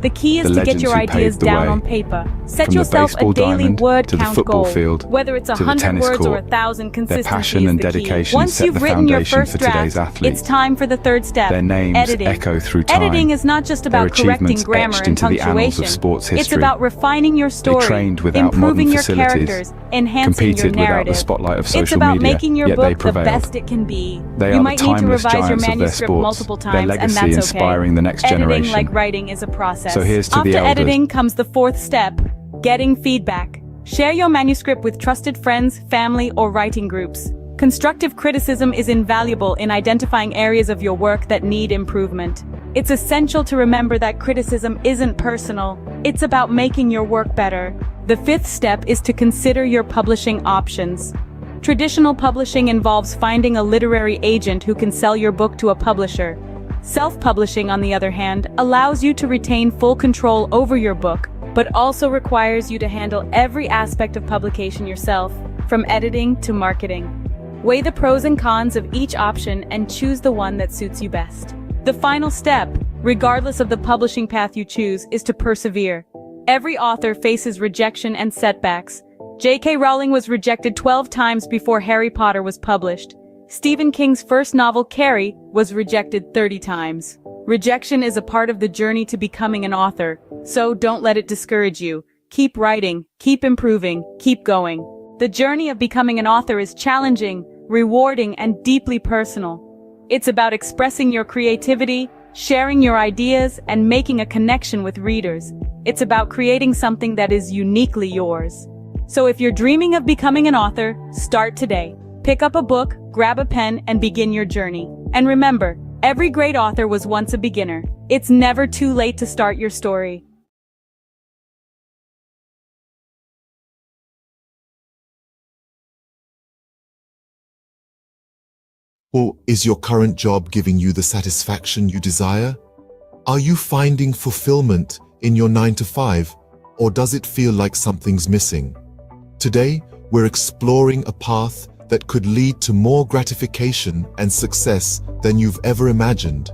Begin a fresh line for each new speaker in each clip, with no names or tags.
The key is
The
to get
legends
your
who
ideas
paved the
down
way.
on paper. Set
From the
yourself a
baseball
daily
diamond
word
to the
count
football
goal.
field
Whether it's
to the
100
tennis
words or
court.
1,000, consistency
passion
is
and
the
dedication
key. Once
set
you've
the
written your
foundation
first
for today's
draft,
athletes.
it's time for the third step.
Their names
editing.
echo through time.
Editing is not just
Their
about correcting
achievements
grammar
etched
and
into the annals
punctuation.
of sports
It's
history.
about refining your story,
trained without
improving
modern
your
facilities,
characters, enhancing your
competed without
narrative.
the spotlight of
It's
social
about
media,
making your
yet they
book the
prevailed.
best it can be.
They
You
are
might
the
need to
timeless
revise your
giants of their
manuscript
sports,
multiple
their
times, and
legacy
that's okay.
inspiring the next
Editing,
generation.
like writing, is a process.
So here's to
After
the elders.
editing comes the fourth step: getting feedback. Share your manuscript with trusted friends, family, or writing groups. Constructive criticism is invaluable in identifying areas of your work that need improvement. It's essential to remember that criticism isn't personal. It's about making your work better. The fifth step is to consider your publishing options. Traditional publishing involves finding a literary agent who can sell your book to a publisher. Self-publishing, on the other hand, allows you to retain full control over your book, but also requires you to handle every aspect of publication yourself, from editing to marketing. Weigh the pros and cons of each option and choose the one that suits you best. The final step, regardless of the publishing path you choose, is to persevere. Every author faces rejection and setbacks. J.K. Rowling was rejected 12 times before Harry Potter was published. Stephen King's first novel, Carrie, was rejected 30 times. Rejection is a part of the journey to becoming an author, so don't let it discourage you. Keep writing, keep improving, keep going. The journey of becoming an author is challenging, rewarding, and deeply personal. It's about expressing your creativity, sharing your ideas, and making a connection with readers. It's about creating something that is uniquely yours. So if you're dreaming of becoming an author, start today. Pick up a book, grab a pen, and begin your journey. And remember, every great author was once a beginner. It's never too late to start your story.
Or is your current job giving you the satisfaction you desire? Are you finding fulfillment in your 9-to-5, or does it feel like something's missing? Today, we're exploring a path that could lead to more gratification and success than you've ever imagined.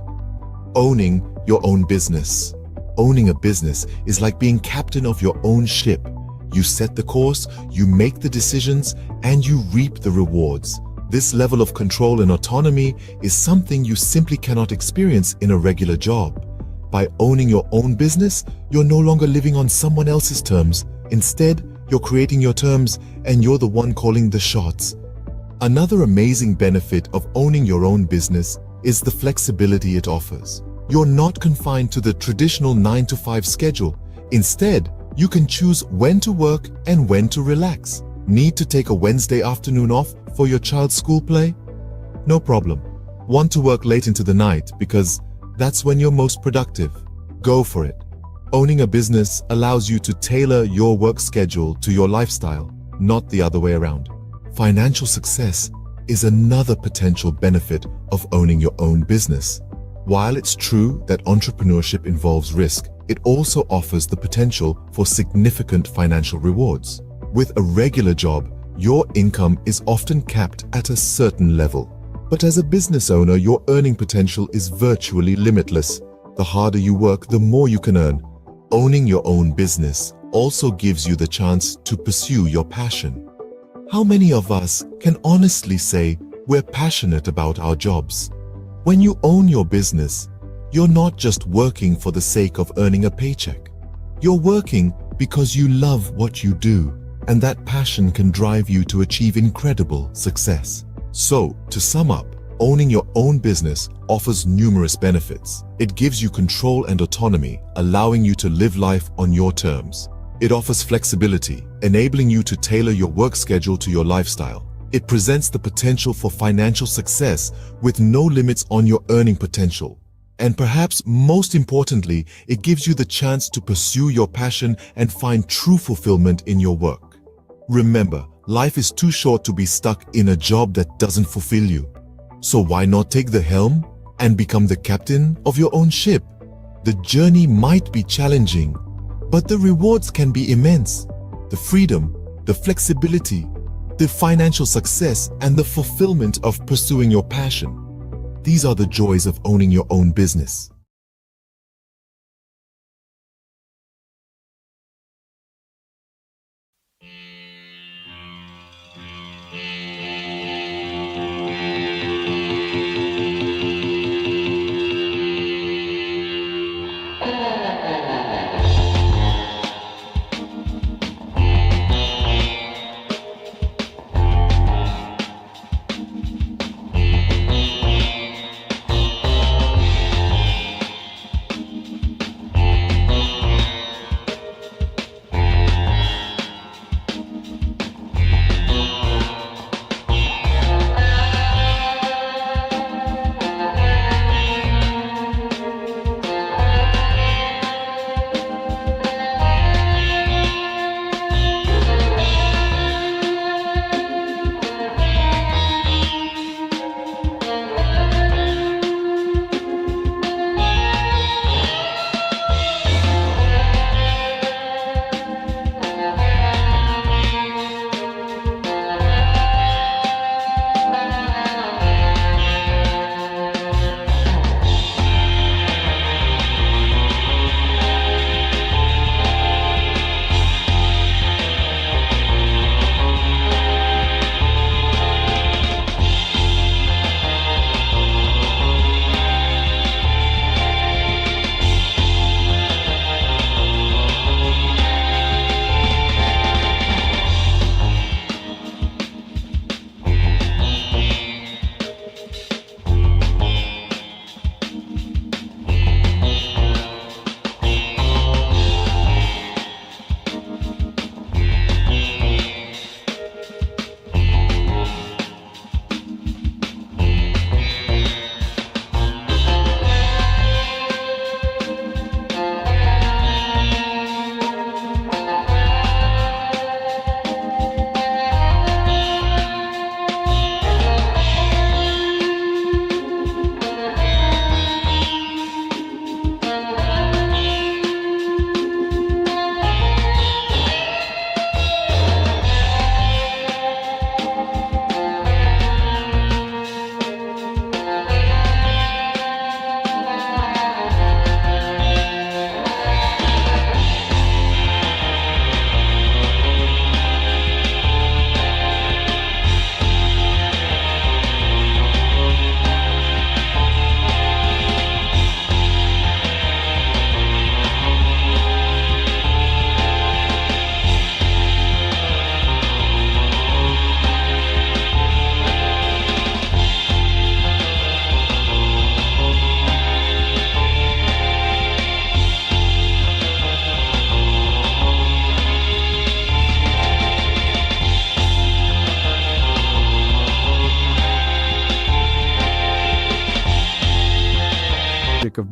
Owning your own business. Owning a business is like being captain of your own ship. You set the course, you make the decisions, and you reap the rewards. This level of control and autonomy is something you simply cannot experience in a regular job. By owning your own business, you're no longer living on someone else's terms. Instead, you're creating your terms, and you're the one calling the shots. Another amazing benefit of owning your own business is the flexibility it offers. You're not confined to the traditional 9-to-5 schedule. Instead, you can choose when to work and when to relax. Need to take a Wednesday afternoon off for your child's school play? No problem. Want to work late into the night because that's when you're most productive? Go for it. Owning a business allows you to tailor your work schedule to your lifestyle, not the other way around. Financial success is another potential benefit of owning your own business. While it's true that entrepreneurship involves risk, it also offers the potential for significant financial rewards. With a regular job, your income is often capped at a certain level. But as a business owner, your earning potential is virtually limitless. The harder you work, the more you can earn. Owning your own business also gives you the chance to pursue your passion. How many of us can honestly say we're passionate about our jobs? When you own your business, you're not just working for the sake of earning a paycheck. You're working because you love what you do, and that passion can drive you to achieve incredible success. So, to sum up, owning your own business offers numerous benefits. It gives you control and autonomy, allowing you to live life on your terms. It offers flexibility, enabling you to tailor your work schedule to your lifestyle. It presents the potential for financial success with no limits on your earning potential. And perhaps most importantly, it gives you the chance to pursue your passion and find true fulfillment in your work. Remember, life is too short to be stuck in a job that doesn't fulfill you. So why not take the helm and become the captain of your own ship? The journey might be challenging, but the rewards can be immense. The freedom, the flexibility, the financial success, and the fulfillment of pursuing your passion. These are the joys of owning your own business.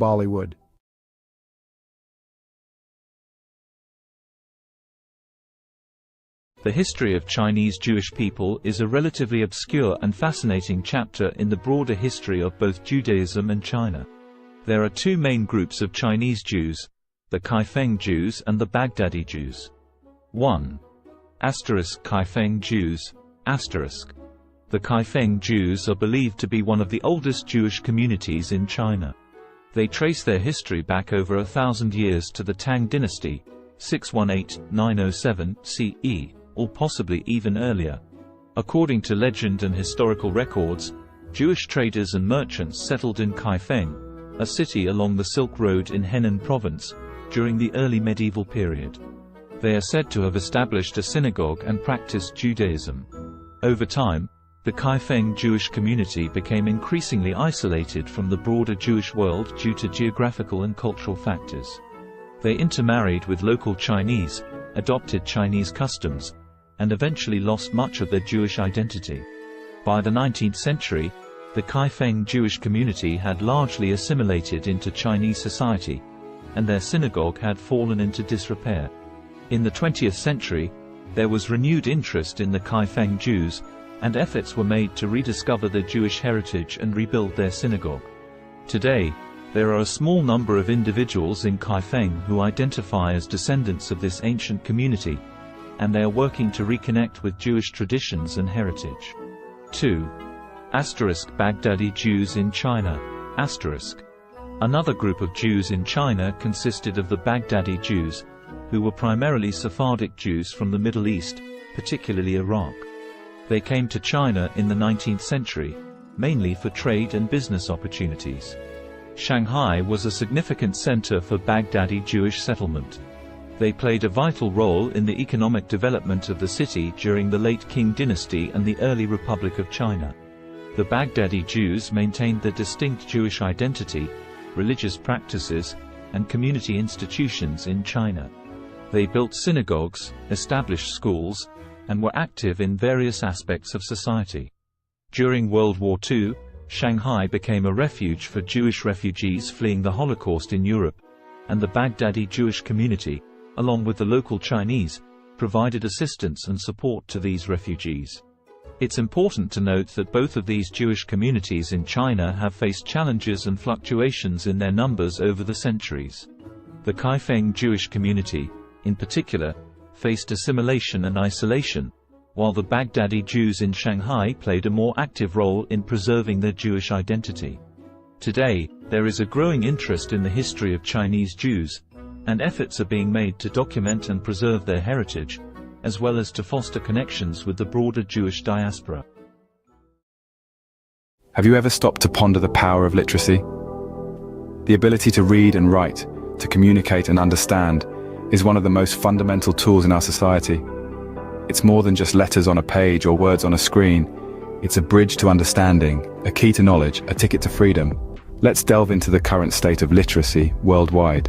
Bollywood.
The history of Chinese Jewish people is a relatively obscure and fascinating chapter in the broader history of both Judaism and China. There are two main groups of Chinese Jews, the Kaifeng Jews and the Baghdadi Jews. 1. Kaifeng Jews. The Kaifeng Jews are believed to be one of the oldest Jewish communities in China. They trace their history back over 1,000 years to the Tang dynasty, 618–907 CE, or possibly even earlier. According to legend and historical records, Jewish traders and merchants settled in Kaifeng, a city along the Silk Road in Henan province, during the early medieval period. They are said to have established a synagogue and practiced Judaism. Over time, the Kaifeng Jewish community became increasingly isolated from the broader Jewish world due to geographical and cultural factors. They intermarried with local Chinese, adopted Chinese customs, and eventually lost much of their Jewish identity. By the 19th century, the Kaifeng Jewish community had largely assimilated into Chinese society, and their synagogue had fallen into disrepair. In the 20th century, there was renewed interest in the Kaifeng Jews, and efforts were made to rediscover their Jewish heritage and rebuild their synagogue. Today, there are a small number of individuals in Kaifeng who identify as descendants of this ancient community, and they are working to reconnect with Jewish traditions and heritage. 2. Baghdadi Jews in China. Another group of Jews in China consisted of the Baghdadi Jews, who were primarily Sephardic Jews from the Middle East, particularly Iraq. They came to China in the 19th century, mainly for trade and business opportunities. Shanghai was a significant center for Baghdadi Jewish settlement. They played a vital role in the economic development of the city during the late Qing dynasty and the early Republic of China. The Baghdadi Jews maintained their distinct Jewish identity, religious practices, and community institutions in China. They built synagogues, established schools, and were active in various aspects of society. During World War II, Shanghai became a refuge for Jewish refugees fleeing the Holocaust in Europe, and the Baghdadi Jewish community, along with the local Chinese, provided assistance and support to these refugees. It's important to note that both of these Jewish communities in China have faced challenges and fluctuations in their numbers over the centuries. The Kaifeng Jewish community, in particular, faced assimilation and isolation, while the Baghdadi Jews in Shanghai played a more active role in preserving their Jewish identity. Today, there is a growing interest in the history of Chinese Jews, and efforts are being made to document and preserve their heritage, as well as to foster connections with the broader Jewish diaspora.
Have you ever stopped to ponder the power of literacy? The ability to read and write, to communicate and understand, is one of the most fundamental tools in our society. It's more than just letters on a page or words on a screen. It's a bridge to understanding, a key to knowledge, a ticket to freedom. Let's delve into the current state of literacy worldwide.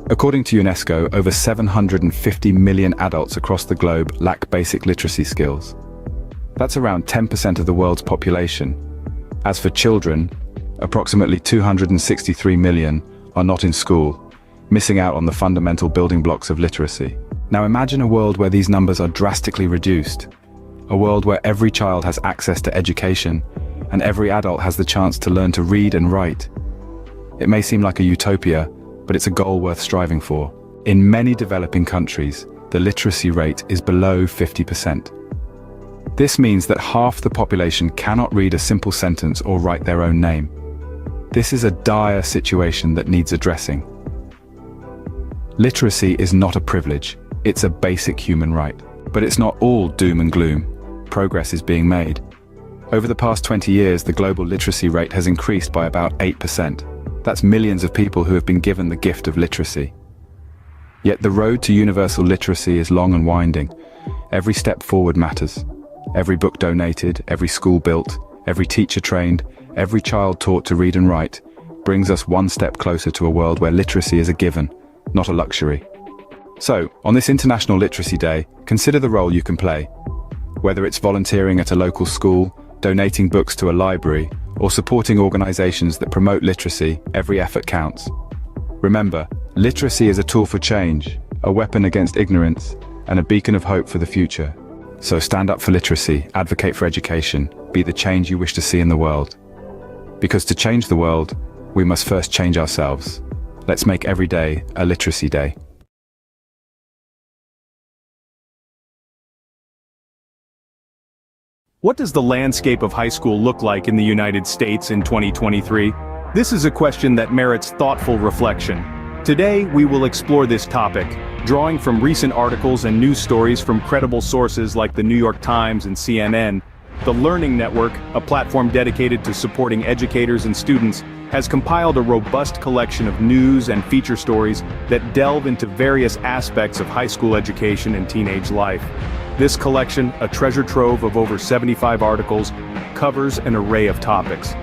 According to UNESCO, over 750 million adults across the globe lack basic literacy skills. That's around 10% of the world's population. As for children, approximately 263 million are not in school, missing out on the fundamental building blocks of literacy. Now imagine a world where these numbers are drastically reduced. A world where every child has access to education, and every adult has the chance to learn to read and write. It may seem like a utopia, but it's a goal worth striving for. In many developing countries, the literacy rate is below 50%. This means that half the population cannot read a simple sentence or write their own name. This is a dire situation that needs addressing. Literacy is not a privilege, it's a basic human right. But it's not all doom and gloom. Progress is being made. Over the past 20 years, the global literacy rate has increased by about 8%. That's millions of people who have been given the gift of literacy. Yet the road to universal literacy is long and winding. Every step forward matters. Every book donated, every school built, every teacher trained, every child taught to read and write, brings us one step closer to a world where literacy is a given, not a luxury. So, on this International Literacy Day, consider the role you can play. Whether it's volunteering at a local school, donating books to a library, or supporting organizations that promote literacy, every effort counts. Remember, literacy is a tool for change, a weapon against ignorance, and a beacon of hope for the future. So stand up for literacy, advocate for education, be the change you wish to see in the world. Because to change the world, we must first change ourselves. Let's make every day a literacy day.
What does the landscape of high school look like in the United States in 2023? This is a question that merits thoughtful reflection. Today, we will explore this topic, drawing from recent articles and news stories from credible sources like the New York Times and CNN. The Learning Network, a platform dedicated to supporting educators and students, has compiled a robust collection of news and feature stories that delve into various aspects of high school education and teenage life. This collection, a treasure trove of over 75 articles, covers an array of topics.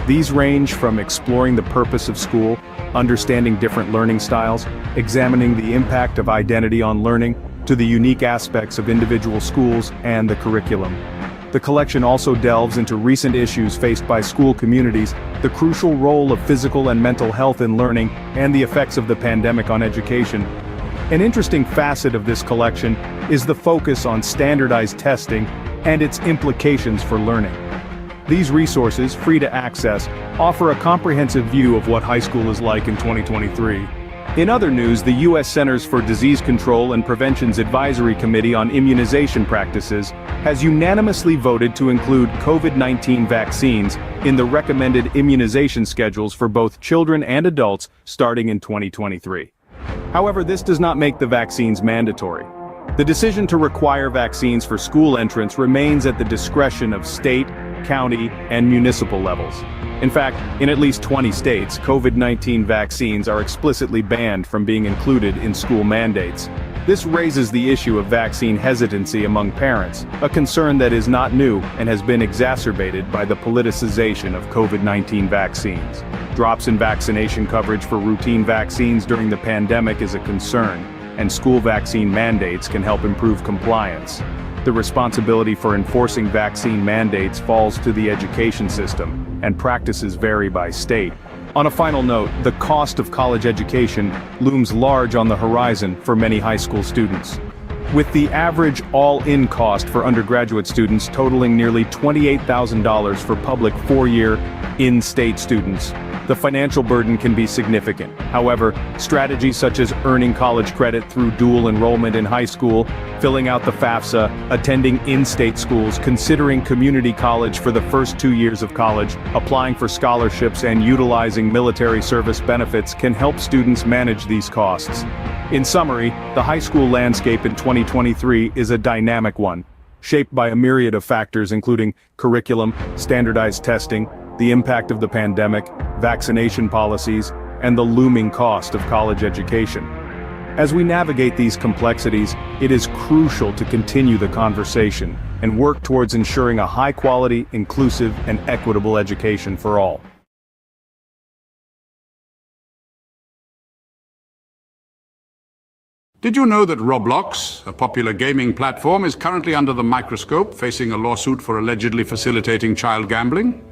These range from exploring the purpose of school, understanding different learning styles, examining the impact of identity on learning, to the unique aspects of individual schools and the curriculum. The collection also delves into recent issues faced by school communities, the crucial role of physical and mental health in learning, and the effects of the pandemic on education. An interesting facet of this collection is the focus on standardized testing and its implications for learning. These resources, free to access, offer a comprehensive view of what high school is like in 2023. In other news, the U.S. Centers for Disease Control and Prevention's Advisory Committee on Immunization Practices has unanimously voted to include COVID-19 vaccines in the recommended immunization schedules for both children and adults starting in 2023. However, this does not make the vaccines mandatory. The decision to require vaccines for school entrance remains at the discretion of state, county, and municipal levels. In fact, in at least 20 states, COVID-19 vaccines are explicitly banned from being included in school mandates. This raises the issue of vaccine hesitancy among parents, a concern that is not new and has been exacerbated by the politicization of COVID-19 vaccines. Drops in vaccination coverage for routine vaccines during the pandemic is a concern, and school vaccine mandates can help improve compliance. The responsibility for enforcing vaccine mandates falls to the education system, and practices vary by state. On a final note, the cost of college education looms large on the horizon for many high school students. With the average all-in cost for undergraduate students totaling nearly $28,000 for public four-year, in-state students, the financial burden can be significant. However, strategies such as earning college credit through dual enrollment in high school, filling out the FAFSA, attending in-state schools, considering community college for the first 2 years of college, applying for scholarships, and utilizing military service benefits can help students manage these costs. In summary, the high school landscape in 2023 is a dynamic one, shaped by a myriad of factors including curriculum, standardized testing, the impact of the pandemic, vaccination policies, and the looming cost of college education. As we navigate these complexities, it is crucial to continue the conversation and work towards ensuring a high-quality, inclusive, and equitable education for all.
Did you know that Roblox, a popular gaming platform, is currently under the microscope, facing a lawsuit for allegedly facilitating child gambling?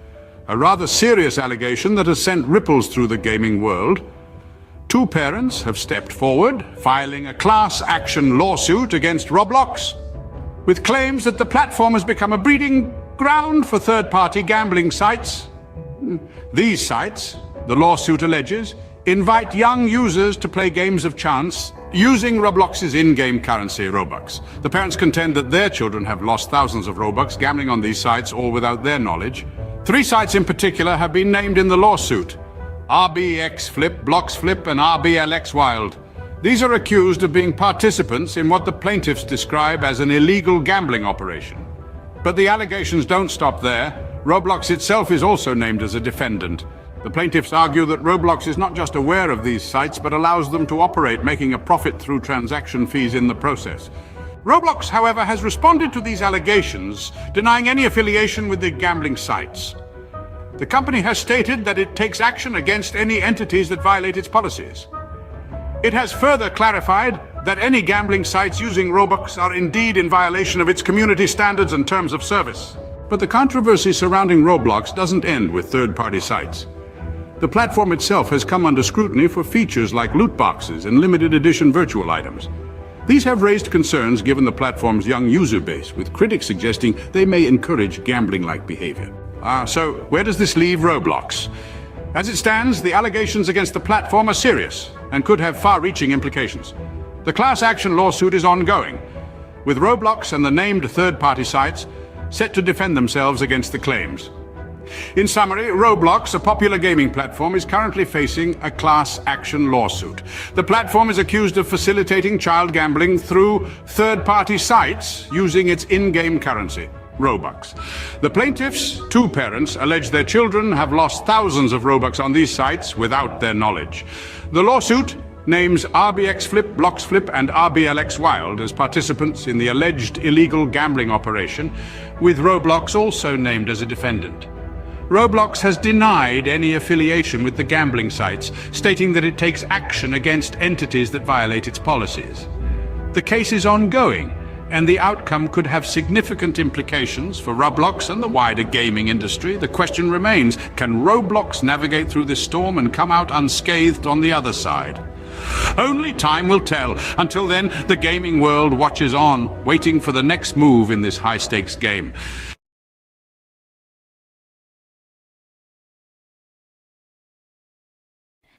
A rather serious allegation that has sent ripples through the gaming world. Two parents have stepped forward, filing a class action lawsuit against Roblox, with claims that the platform has become a breeding ground for third-party gambling sites. These sites, the lawsuit alleges, invite young users to play games of chance using Roblox's in-game currency, Robux. The parents contend that their children have lost thousands of Robux gambling on these sites, all without their knowledge. 3 sites in particular have been named in the lawsuit: RBX Flip, Blocks Flip, and RBLX Wild. These are accused of being participants in what the plaintiffs describe as an illegal gambling operation. But the allegations don't stop there. Roblox itself is also named as a defendant. The plaintiffs argue that Roblox is not just aware of these sites, but allows them to operate, making a profit through transaction fees in the process. Roblox, however, has responded to these allegations, denying any affiliation with the gambling sites. The company has stated that it takes action against any entities that violate its policies. It has further clarified that any gambling sites using Robux are indeed in violation of its community standards and terms of service. But the controversy surrounding Roblox doesn't end with third-party sites. The platform itself has come under scrutiny for features like loot boxes and limited edition virtual items. These have raised concerns given the platform's young user base, with critics suggesting they may encourage gambling-like behavior. So where does this leave Roblox? As it stands, the allegations against the platform are serious and could have far-reaching implications. The class action lawsuit is ongoing, with Roblox and the named third-party sites set to defend themselves against the claims. In summary, Roblox, a popular gaming platform, is currently facing a class action lawsuit. The platform is accused of facilitating child gambling through third-party sites using its in-game currency, Robux. The plaintiffs, two parents, allege their children have lost thousands of Robux on these sites without their knowledge. The lawsuit names RBX Flip, Blocks Flip, and RBLX Wild as participants in the alleged illegal gambling operation, with Roblox also named as a defendant. Roblox has denied any affiliation with the gambling sites, stating that it takes action against entities that violate its policies. The case is ongoing, and the outcome could have significant implications for Roblox and the wider gaming industry. The question remains, can Roblox navigate through this storm and come out unscathed on the other side? Only time will tell. Until then, the gaming world watches on, waiting for the next move in this high-stakes game.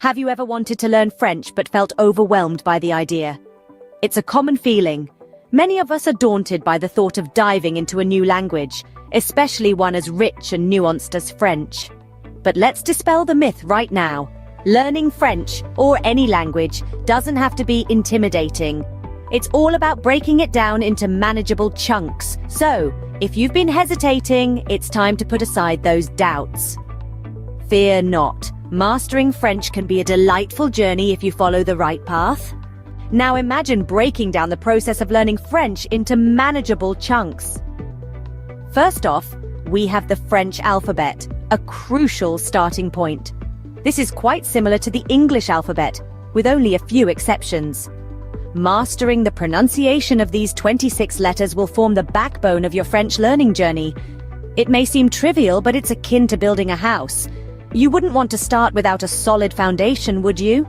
Have you ever wanted to learn French but felt overwhelmed by the idea? It's a common feeling. Many of us are daunted by the thought of diving into a new language, especially one as rich and nuanced as French. But let's dispel the myth right now. Learning French, or any language, doesn't have to be intimidating. It's all about breaking it down into manageable chunks. So, if you've been hesitating, it's time to put aside those doubts. Fear not. Mastering French can be a delightful journey if you follow the right path. Now imagine breaking down the process of learning French into manageable chunks. First off, we have the French alphabet, a crucial starting point. This is quite similar to the English alphabet, with only a few exceptions. Mastering the pronunciation of these 26 letters will form the backbone of your French learning journey. It may seem trivial, but it's akin to building a house. You wouldn't want to start without a solid foundation, would you?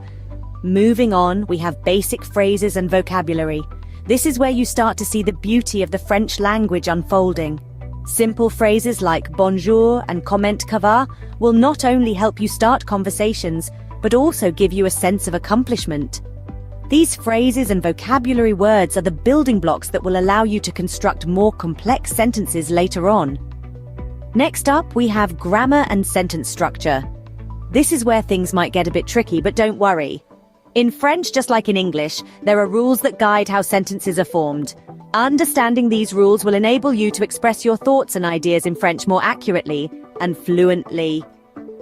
Moving on, we have basic phrases and vocabulary. This is where you start to see the beauty of the French language unfolding. Simple phrases like bonjour and comment ça va will not only help you start conversations, but also give you a sense of accomplishment. These phrases and vocabulary words are the building blocks that will allow you to construct more complex sentences later on. Next up, we have grammar and sentence structure. This is where things might get a bit tricky, but don't worry. In French, just like in English, there are rules that guide how sentences are formed. Understanding these rules will enable you to express your thoughts and ideas in French more accurately and fluently.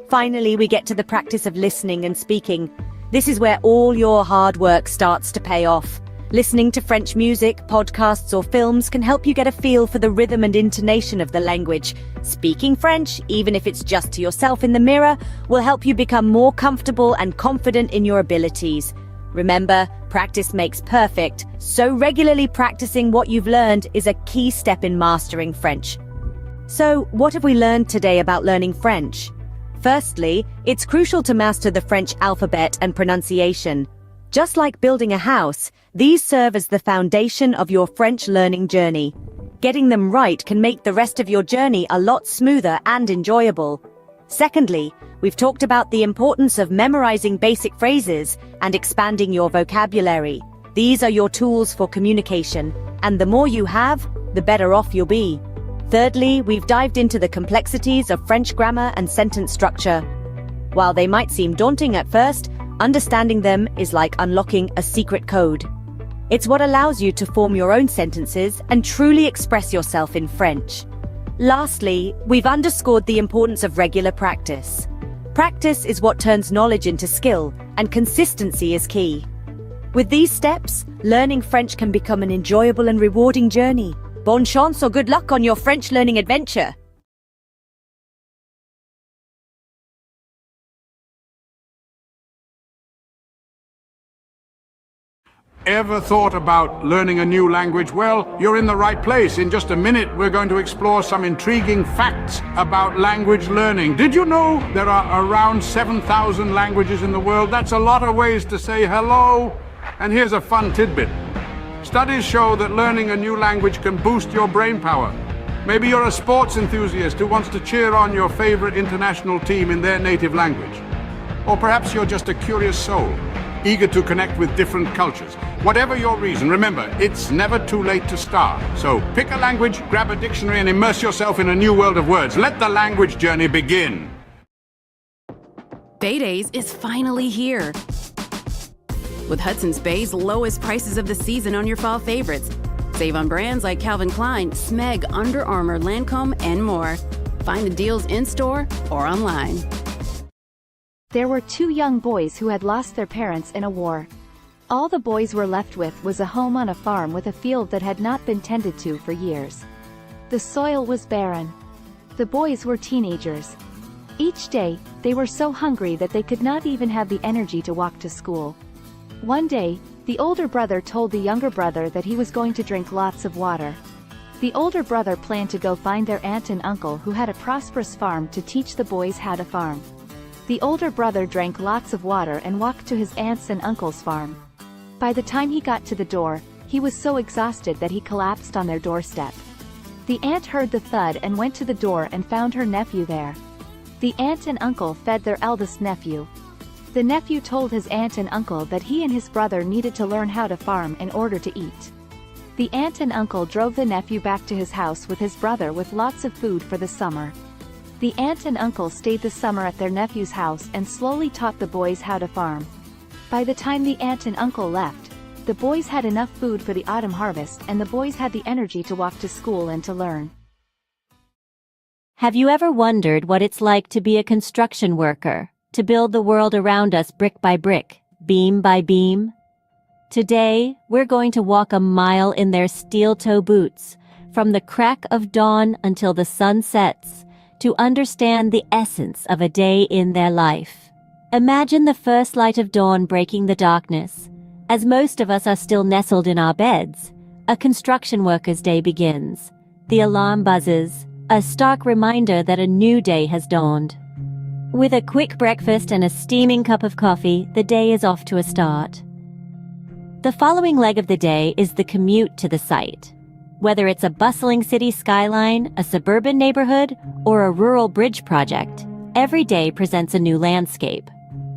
Finally, we get to the practice of listening and speaking. This is where all your hard work starts to pay off. Listening to French music, podcasts, or films can help you get a feel for the rhythm and intonation of the language. Speaking French, even if it's just to yourself in the mirror, will help you become more comfortable and confident in your abilities. Remember, practice makes perfect, so regularly practicing what you've learned is a key step in mastering French. So, what have we learned today about learning French? Firstly, it's crucial to master the French alphabet and pronunciation. Just like building a house, these serve as the foundation of your French learning journey. Getting them right can make the rest of your journey a lot smoother and enjoyable. Secondly, we've talked about the importance of memorizing basic phrases and expanding your vocabulary. These are your tools for communication, and the more you have, the better off you'll be. Thirdly, we've dived into the complexities of French grammar and sentence structure. While they might seem daunting at first, understanding them is like unlocking a secret code. It's what allows you to form your own sentences and truly express yourself in French. Lastly, we've underscored the importance of regular practice. Practice is what turns knowledge into skill, and consistency is key. With these steps, learning French can become an enjoyable and rewarding journey. Bonne chance or good luck on your French learning adventure!
Ever thought about learning a new language? Well, you're in the right place. In just a minute, we're going to explore some intriguing facts about language learning. Did you know there are around 7,000 languages in the world? That's a lot of ways to say hello. And here's a fun tidbit. Studies show that learning a new language can boost your brain power. Maybe you're a sports enthusiast who wants to cheer on your favorite international team in their native language. Or perhaps you're just a curious soul, eager to connect with different cultures. Whatever your reason, remember, it's never too late to start. So pick a language, grab a dictionary, and immerse yourself in a new world of words. Let the language journey begin.
Bay Days is finally here. With Hudson's Bay's lowest prices of the season on your fall favorites. Save on brands like Calvin Klein, Smeg, Under Armour, Lancome, and more. Find the deals in-store or online.
There were two young boys who had lost their parents in a war. All the boys were left with was a home on a farm with a field that had not been tended to for years. The soil was barren. The boys were teenagers. Each day, they were so hungry that they could not even have the energy to walk to school. One day, the older brother told the younger brother that he was going to drink lots of water. The older brother planned to go find their aunt and uncle who had a prosperous farm to teach the boys how to farm. The older brother drank lots of water and walked to his aunt's and uncle's farm. By the time he got to the door, he was so exhausted that he collapsed on their doorstep. The aunt heard the thud and went to the door and found her nephew there. The aunt and uncle fed their eldest nephew. The nephew told his aunt and uncle that he and his brother needed to learn how to farm in order to eat. The aunt and uncle drove the nephew back to his house with his brother with lots of food for the summer. The aunt and uncle stayed the summer at their nephew's house and slowly taught the boys how to farm. By the time the aunt and uncle left, the boys had enough food for the autumn harvest and the boys had the energy to walk to school and to learn.
Have you ever wondered what it's like to be a construction worker? To build the world around us brick by brick, beam by beam? Today, we're going to walk a mile in their steel-toe boots, from the crack of dawn until the sun sets, to understand the essence of a day in their life. Imagine the first light of dawn breaking the darkness. As most of us are still nestled in our beds, a construction worker's day begins. The alarm buzzes, a stark reminder that a new day has dawned. With a quick breakfast and a steaming cup of coffee, the day is off to a start. The following leg of the day is the commute to the site. Whether it's a bustling city skyline, a suburban neighborhood, or a rural bridge project, every day presents a new landscape.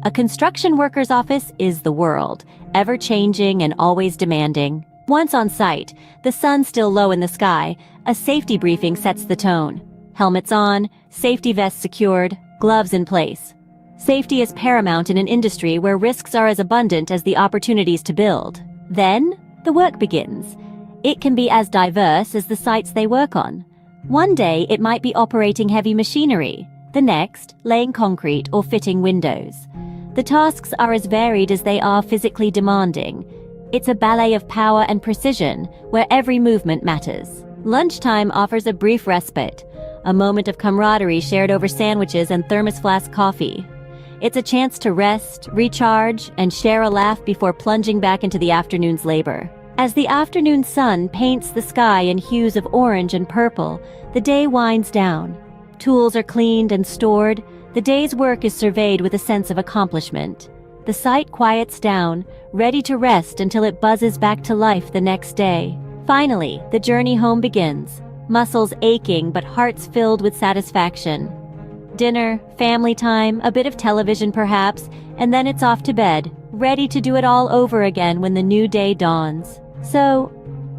A construction worker's office is the world, ever-changing and always demanding. Once on site, the sun still low in the sky, a safety briefing sets the tone. Helmets on, safety vests secured, gloves in place. Safety is paramount in an industry where risks are as abundant as the opportunities to build. Then, the work begins. It can be as diverse as the sites they work on. One day, it might be operating heavy machinery. The next, laying concrete or fitting windows. The tasks are as varied as they are physically demanding. It's a ballet of power and precision, where every movement matters. Lunchtime offers a brief respite, a moment of camaraderie shared over sandwiches and thermos flask coffee. It's a chance to rest, recharge, and share a laugh before plunging back into the afternoon's labor. As the afternoon sun paints the sky in hues of orange and purple, the day winds down. Tools are cleaned and stored. The day's work is surveyed with a sense of accomplishment. The site quiets down, ready to rest until it buzzes back to life the next day. Finally, the journey home begins. Muscles aching but hearts filled with satisfaction. Dinner, family time, a bit of television perhaps, and then it's off to bed, ready to do it all over again when the new day dawns. So,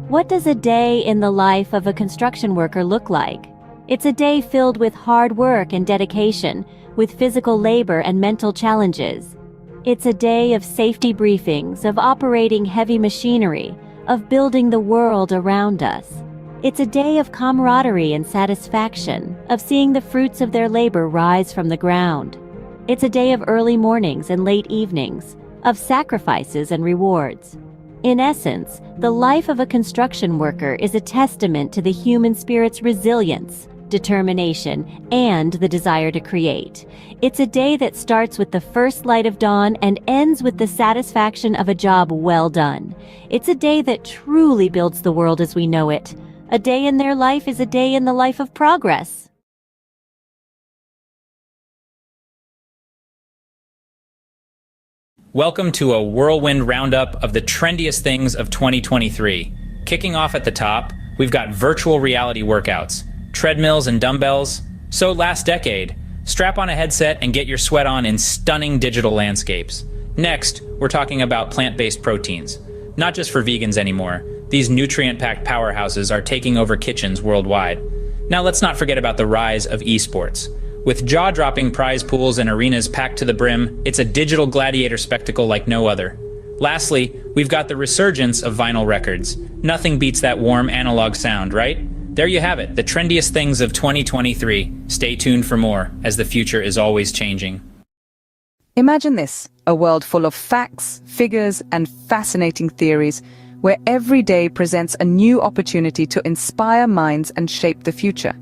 what does a day in the life of a construction worker look like? It's a day filled with hard work and dedication, with physical labor and mental challenges. It's a day of safety briefings, of operating heavy machinery, of building the world around us. It's a day of camaraderie and satisfaction, of seeing the fruits of their labor rise from the ground. It's a day of early mornings and late evenings, of sacrifices and rewards. In essence, the life of a construction worker is a testament to the human spirit's resilience, determination, and the desire to create. It's a day that starts with the first light of dawn and ends with the satisfaction of a job well done. It's a day that truly builds the world as we know it. A day in their life is a day in the life of progress.
Welcome to a whirlwind roundup of the trendiest things of 2023. Kicking off at the top, we've got virtual reality workouts, treadmills and dumbbells. So last decade, strap on a headset and get your sweat on in stunning digital landscapes. Next, we're talking about plant-based proteins. Not just for vegans anymore, these nutrient-packed powerhouses are taking over kitchens worldwide. Now let's not forget about the rise of esports. With jaw-dropping prize pools and arenas packed to the brim, it's a digital gladiator spectacle like no other. Lastly, we've got the resurgence of vinyl records. Nothing beats that warm analog sound, right? There you have it, the trendiest things of 2023. Stay tuned for more, as the future is always changing.
Imagine this, a world full of facts, figures, and fascinating theories, where every day presents a new opportunity to inspire minds and shape the future.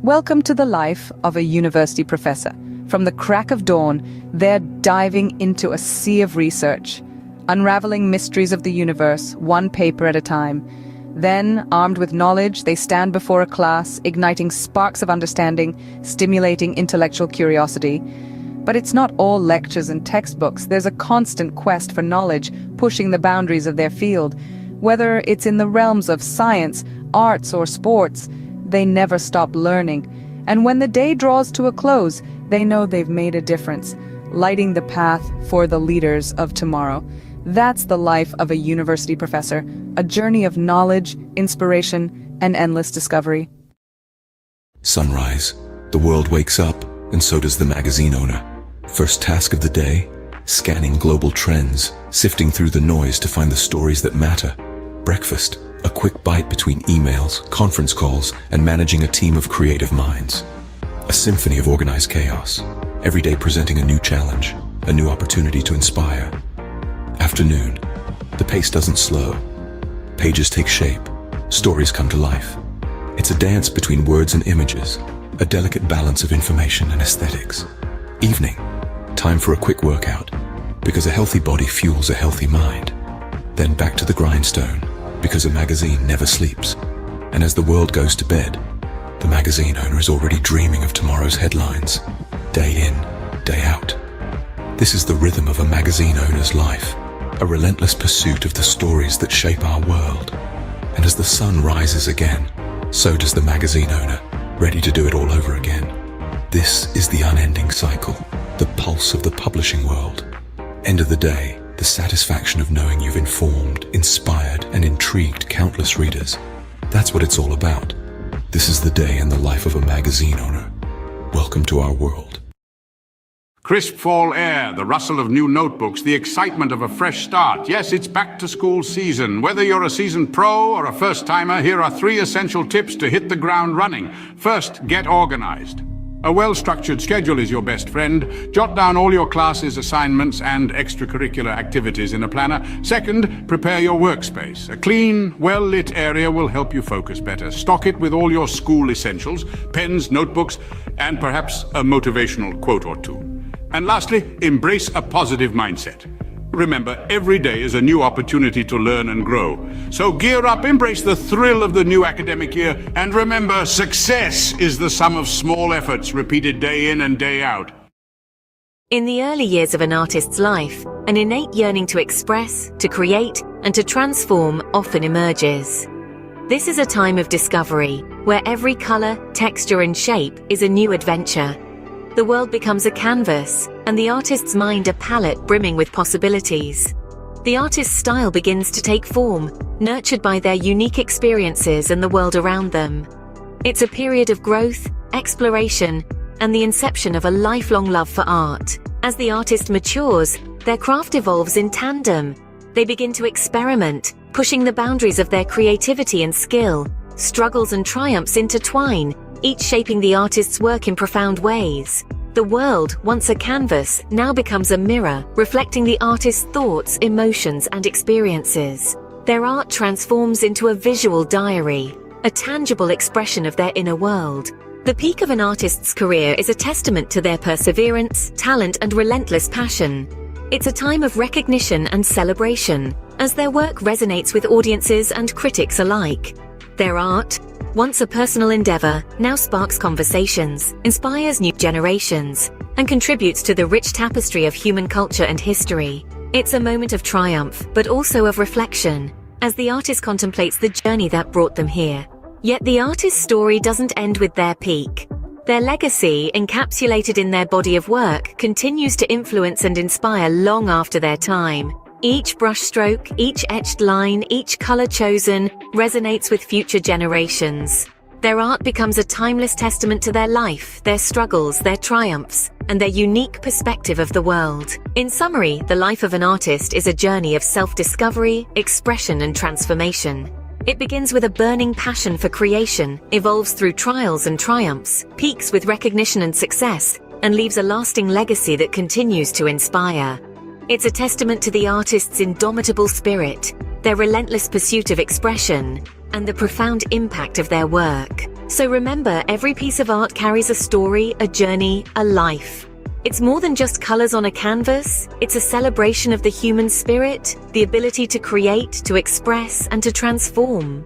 Welcome to the life of a university professor. From the crack of dawn, they're diving into a sea of research, unraveling mysteries of the universe, one paper at a time. Then, armed with knowledge, they stand before a class, igniting sparks of understanding, stimulating intellectual curiosity. But it's not all lectures and textbooks. There's a constant quest for knowledge, pushing the boundaries of their field. Whether it's in the realms of science, arts, or sports, they never stop learning. And when the day draws to a close, they know they've made a difference, lighting the path for the leaders of tomorrow. That's the life of a university professor, a journey of knowledge, inspiration, and endless discovery.
Sunrise. The world wakes up, and so does the magazine owner. First task of the day, scanning global trends, sifting through the noise to find the stories that matter. Breakfast. A quick bite between emails, conference calls, and managing a team of creative minds. A symphony of organized chaos, every day presenting a new challenge, a new opportunity to inspire. Afternoon. The pace doesn't slow. Pages take shape, stories come to life. It's a dance between words and images, a delicate balance of information and aesthetics. Evening. Time for a quick workout, because a healthy body fuels a healthy mind. Then back to the grindstone, because a magazine never sleeps. And as the world goes to bed, the magazine owner is already dreaming of tomorrow's headlines, day in, day out. This is the rhythm of a magazine owner's life, a relentless pursuit of the stories that shape our world. And as the sun rises again, so does the magazine owner, ready to do it all over again. This is the unending cycle, the pulse of the publishing world. End of the day, the satisfaction of knowing you've informed, inspired, and intrigued countless readers. That's what it's all about. This is the day in the life of a magazine owner. Welcome to our world.
Crisp fall air, the rustle of new notebooks, the excitement of a fresh start. Yes, it's back to school season. Whether you're a seasoned pro or a first-timer, here are 3 essential tips to hit the ground running. First, get organized. A well-structured schedule is your best friend. Jot down all your classes, assignments, and extracurricular activities in a planner. Second, prepare your workspace. A clean, well-lit area will help you focus better. Stock it with all your school essentials, pens, notebooks, and perhaps a motivational quote or two. And lastly, embrace a positive mindset. Remember, every day is a new opportunity to learn and grow. So gear up, embrace the thrill of the new academic year, and remember, success is the sum of small efforts repeated day in and day out.
In the early years of an artist's life, an innate yearning to express, to create, and to transform often emerges. This is a time of discovery, where every color, texture, and shape is a new adventure. The world becomes a canvas, and the artist's mind a palette brimming with possibilities. The artist's style begins to take form, nurtured by their unique experiences and the world around them. It's a period of growth, exploration, and the inception of a lifelong love for art. As the artist matures, their craft evolves in tandem. They begin to experiment, pushing the boundaries of their creativity and skill. Struggles and triumphs intertwine, each shaping the artist's work in profound ways. The world, once a canvas, now becomes a mirror, reflecting the artist's thoughts, emotions, and experiences. Their art transforms into a visual diary, a tangible expression of their inner world. The peak of an artist's career is a testament to their perseverance, talent, and relentless passion. It's a time of recognition and celebration, as their work resonates with audiences and critics alike. Their art, once a personal endeavor, now sparks conversations, inspires new generations, and contributes to the rich tapestry of human culture and history. It's a moment of triumph, but also of reflection, as the artist contemplates the journey that brought them here. Yet the artist's story doesn't end with their peak. Their legacy, encapsulated in their body of work, continues to influence and inspire long after their time. Each brushstroke, each etched line, each color chosen resonates with future generations. Their art becomes a timeless testament to their life, their struggles, their triumphs, and their unique perspective of the world. In summary, the life of an artist is a journey of self-discovery, expression, and transformation. It begins with a burning passion for creation, evolves through trials and triumphs, peaks with recognition and success, and leaves a lasting legacy that continues to inspire. It's a testament to the artist's indomitable spirit, their relentless pursuit of expression, and the profound impact of their work. So remember, every piece of art carries a story, a journey, a life. It's more than just colors on a canvas. It's a celebration of the human spirit, the ability to create, to express, and to transform.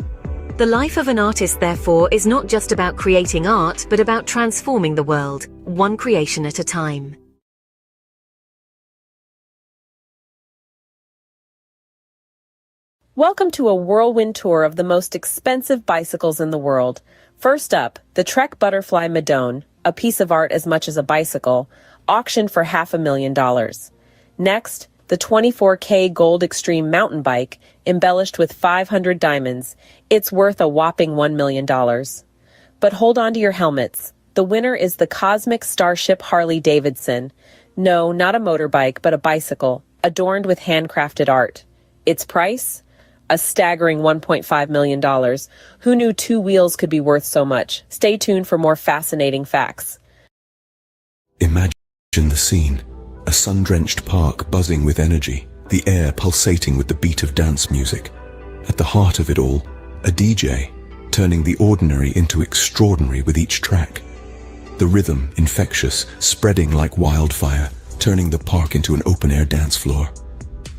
The life of an artist, therefore, is not just about creating art, but about transforming the world, one creation at a time.
Welcome to a whirlwind tour of the most expensive bicycles in the world. First up, the Trek Butterfly Madone, a piece of art as much as a bicycle, auctioned for $500,000. Next, the 24K Gold Extreme mountain bike, embellished with 500 diamonds. It's worth a whopping $1 million. But hold on to your helmets. The winner is the Cosmic Starship Harley-Davidson. No, not a motorbike, but a bicycle, adorned with handcrafted art. Its price? A staggering $1.5 million. Who knew two wheels could be worth so much? Stay tuned for more fascinating facts.
Imagine the scene. A sun-drenched park buzzing with energy, the air pulsating with the beat of dance music. At the heart of it all, a DJ, turning the ordinary into extraordinary with each track. The rhythm, infectious, spreading like wildfire, turning the park into an open-air dance floor.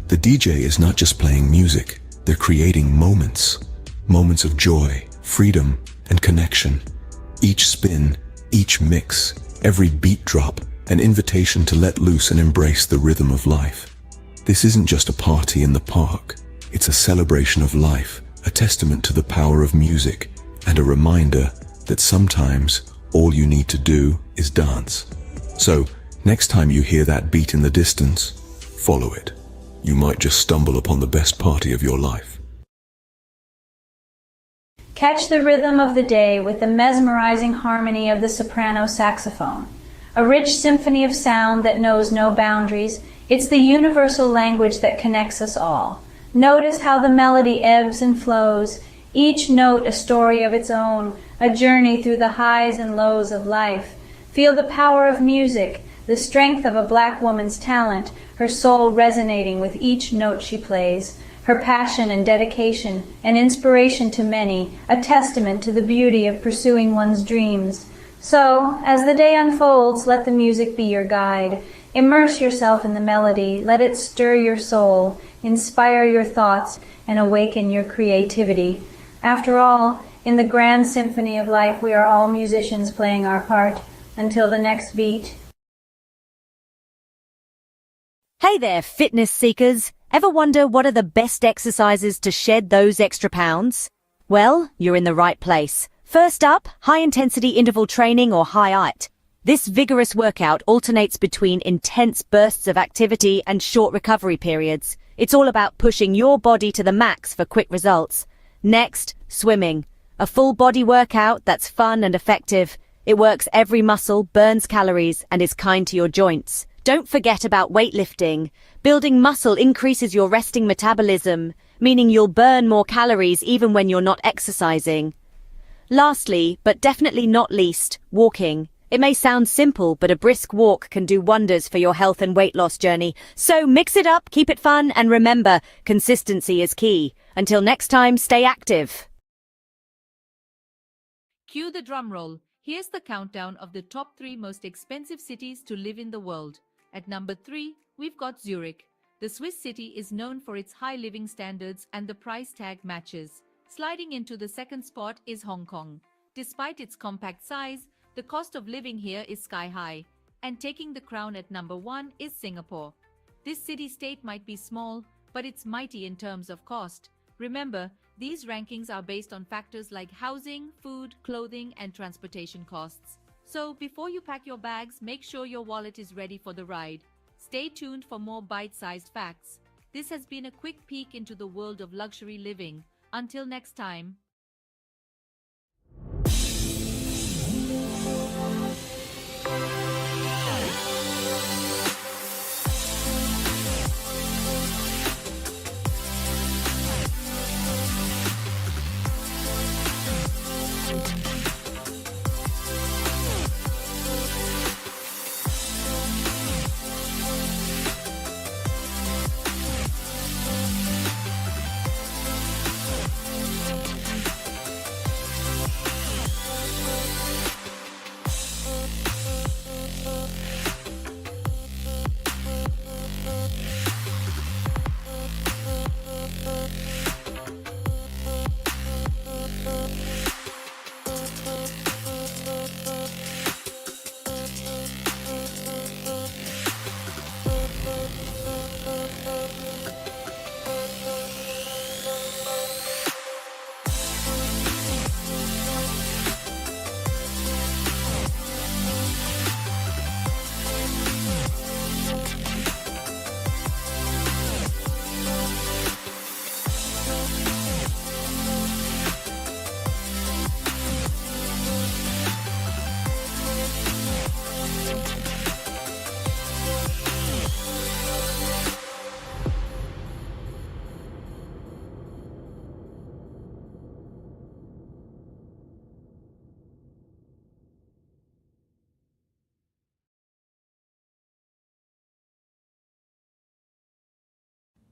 The DJ is not just playing music, they're creating moments. Moments of joy, freedom, and connection. Each spin, each mix, every beat drop, an invitation to let loose and embrace the rhythm of life. This isn't just a party in the park. It's a celebration of life, a testament to the power of music, and a reminder that sometimes all you need to do is dance. So, next time you hear that beat in the distance, follow it. You might just stumble upon the best party of your life.
Catch the rhythm of the day with the mesmerizing harmony of the soprano saxophone. A rich symphony of sound that knows no boundaries. It's the universal language that connects us all. Notice how the melody ebbs and flows, each note a story of its own, a journey through the highs and lows of life. Feel the power of music, the strength of a black woman's talent, her soul resonating with each note she plays, her passion and dedication, an inspiration to many, a testament to the beauty of pursuing one's dreams. So, as the day unfolds, let the music be your guide. Immerse yourself in the melody, let it stir your soul, inspire your thoughts, and awaken your creativity. After all, in the grand symphony of life, we are all musicians playing our part. Until the next beat.
Hey there, fitness seekers. Ever wonder what are the best exercises to shed those extra pounds? Well, you're in the right place. First up, high-intensity interval training or HIIT. This vigorous workout alternates between intense bursts of activity and short recovery periods. It's all about pushing your body to the max for quick results. Next, swimming. A full body workout that's fun and effective. It works every muscle, burns calories, and is kind to your joints. Don't forget about weightlifting. Building muscle increases your resting metabolism, meaning you'll burn more calories even when you're not exercising. Lastly, but definitely not least, walking. It may sound simple, but a brisk walk can do wonders for your health and weight loss journey. So mix it up, keep it fun, and remember, consistency is key. Until next time, stay active.
Cue the drum roll. Here's the countdown of the top 3 most expensive cities to live in the world. At number 3, we've got Zurich. The Swiss city is known for its high living standards and the price tag matches. Sliding into the second spot is Hong Kong. Despite its compact size, the cost of living here is sky high. And taking the crown at number 1 is Singapore. This city-state might be small, but it's mighty in terms of cost. Remember, these rankings are based on factors like housing, food, clothing, and transportation costs. So before you pack your bags, make sure your wallet is ready for the ride. Stay tuned for more bite-sized facts. This has been a quick peek into the world of luxury living. Until next time.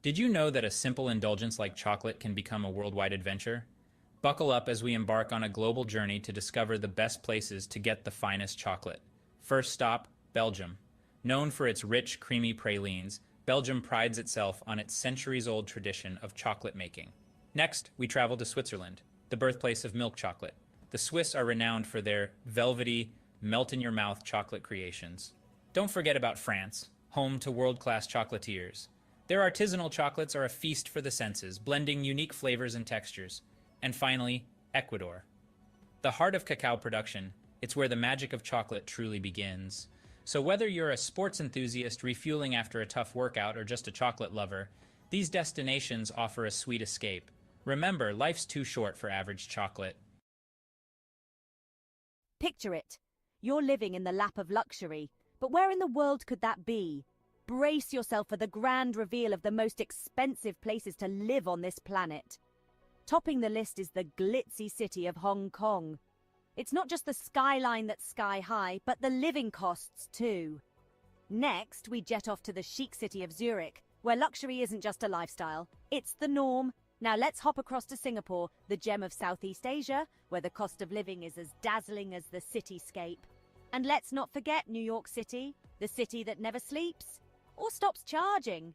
Did you know that a simple indulgence like chocolate can become a worldwide adventure? Buckle up as we embark on a global journey to discover the best places to get the finest chocolate. First stop, Belgium. Known for its rich, creamy pralines, Belgium prides itself on its centuries-old tradition of chocolate making. Next, we travel to Switzerland, the birthplace of milk chocolate. The Swiss are renowned for their velvety, melt-in-your-mouth chocolate creations. Don't forget about France, home to world-class chocolatiers. Their artisanal chocolates are a feast for the senses, blending unique flavors and textures. And finally, Ecuador. The heart of cacao production, it's where the magic of chocolate truly begins. So whether you're a sports enthusiast refueling after a tough workout or just a chocolate lover, these destinations offer a sweet escape. Remember, life's too short for average chocolate.
Picture it. You're living in the lap of luxury, but where in the world could that be? Brace yourself for the grand reveal of the most expensive places to live on this planet. Topping the list is the glitzy city of Hong Kong. It's not just the skyline that's sky high, but the living costs too. Next, we jet off to the chic city of Zurich, where luxury isn't just a lifestyle, it's the norm. Now let's hop across to Singapore, the gem of Southeast Asia, where the cost of living is as dazzling as the cityscape. And let's not forget New York City, the city that never sleeps or stops charging.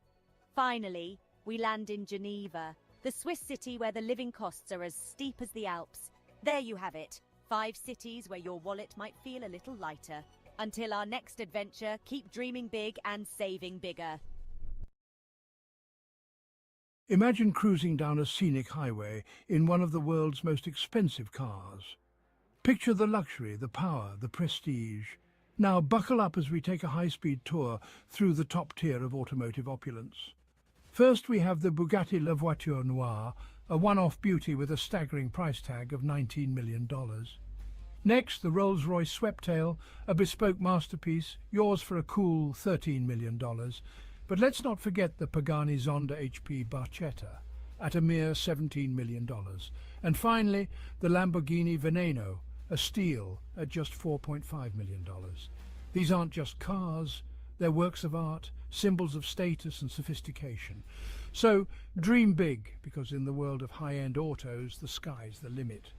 Finally, we land in Geneva, the Swiss city where the living costs are as steep as the Alps. There you have it, 5 cities where your wallet might feel a little lighter. Until our next adventure, keep dreaming big and saving bigger.
Imagine cruising down a scenic highway in one of the world's most expensive cars. Picture the luxury, the power, the prestige. Now buckle up as we take a high-speed tour through the top tier of automotive opulence. First we have the Bugatti La Voiture Noire, a one-off beauty with a staggering price tag of $19 million. Next, the Rolls-Royce Sweptail, a bespoke masterpiece, yours for a cool $13 million. But let's not forget the Pagani Zonda HP Barchetta, at a mere $17 million. And finally, the Lamborghini Veneno, a steal at just $4.5 million. These aren't just cars, they're works of art, symbols of status and sophistication. So dream big, because in the world of high-end autos, the sky's the limit.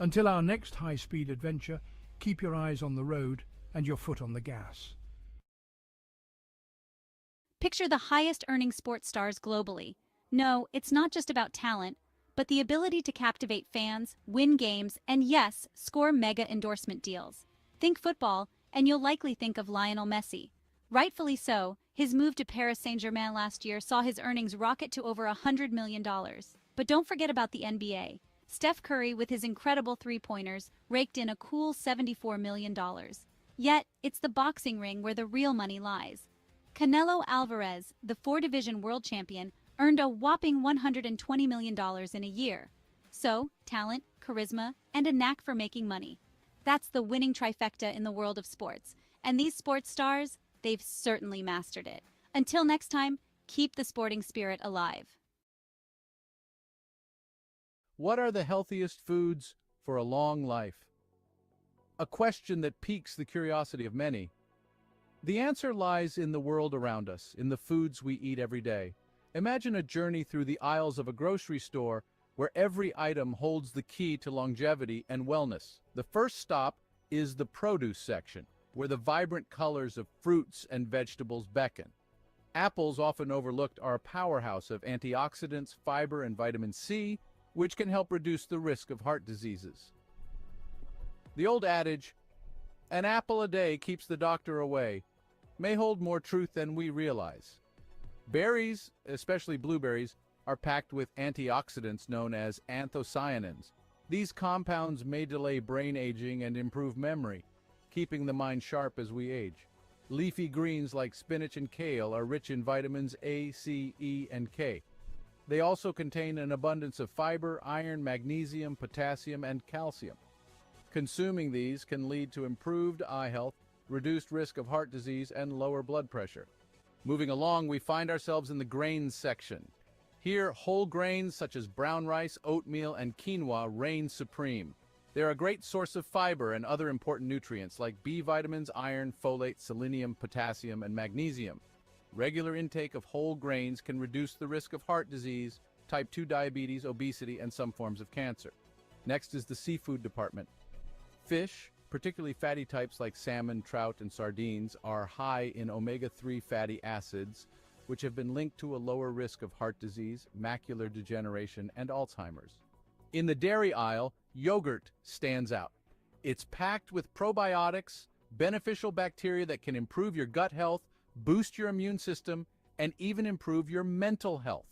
Until our next high-speed adventure, keep your eyes on the road and your foot on the gas.
Picture the highest earning sports stars globally. No, it's not just about talent, but the ability to captivate fans, win games, and yes, score mega endorsement deals. Think football, and you'll likely think of Lionel Messi. Rightfully so, his move to Paris Saint-Germain last year saw his earnings rocket to over $100 million. But don't forget about the NBA. Steph Curry, with his incredible three-pointers, raked in a cool $74 million. Yet, it's the boxing ring where the real money lies. Canelo Alvarez, the four-division world champion, earned a whopping $120 million in a year. So, talent, charisma, and a knack for making money. That's the winning trifecta in the world of sports. And these sports stars, they've certainly mastered it. Until next time, keep the sporting spirit alive.
What are the healthiest foods for a long life? A question that piques the curiosity of many. The answer lies in the world around us, in the foods we eat every day. Imagine a journey through the aisles of a grocery store where every item holds the key to longevity and wellness. The first stop is the produce section, where the vibrant colors of fruits and vegetables beckon. Apples, often overlooked, are a powerhouse of antioxidants, fiber, and vitamin C, which can help reduce the risk of heart diseases. The old adage, "An apple a day keeps the doctor away," may hold more truth than we realize. Berries, especially blueberries, are packed with antioxidants known as anthocyanins. These compounds may delay brain aging and improve memory, keeping the mind sharp as we age. Leafy greens like spinach and kale are rich in vitamins A, C, E, and K. They also contain an abundance of fiber, iron, magnesium, potassium, and calcium. Consuming these can lead to improved eye health, reduced risk of heart disease, and lower blood pressure. Moving along, we find ourselves in the grains section. Here, whole grains such as brown rice, oatmeal, and quinoa reign supreme. They're a great source of fiber and other important nutrients like B vitamins, iron, folate, selenium, potassium, and magnesium. Regular intake of whole grains can reduce the risk of heart disease, type 2 diabetes, obesity, and some forms of cancer. Next is the seafood department. Fish, particularly fatty types like salmon, trout, and sardines, are high in omega-3 fatty acids, which have been linked to a lower risk of heart disease, macular degeneration, and Alzheimer's. In the dairy aisle, yogurt stands out. It's packed with probiotics, beneficial bacteria that can improve your gut health, boost your immune system, and even improve your mental health.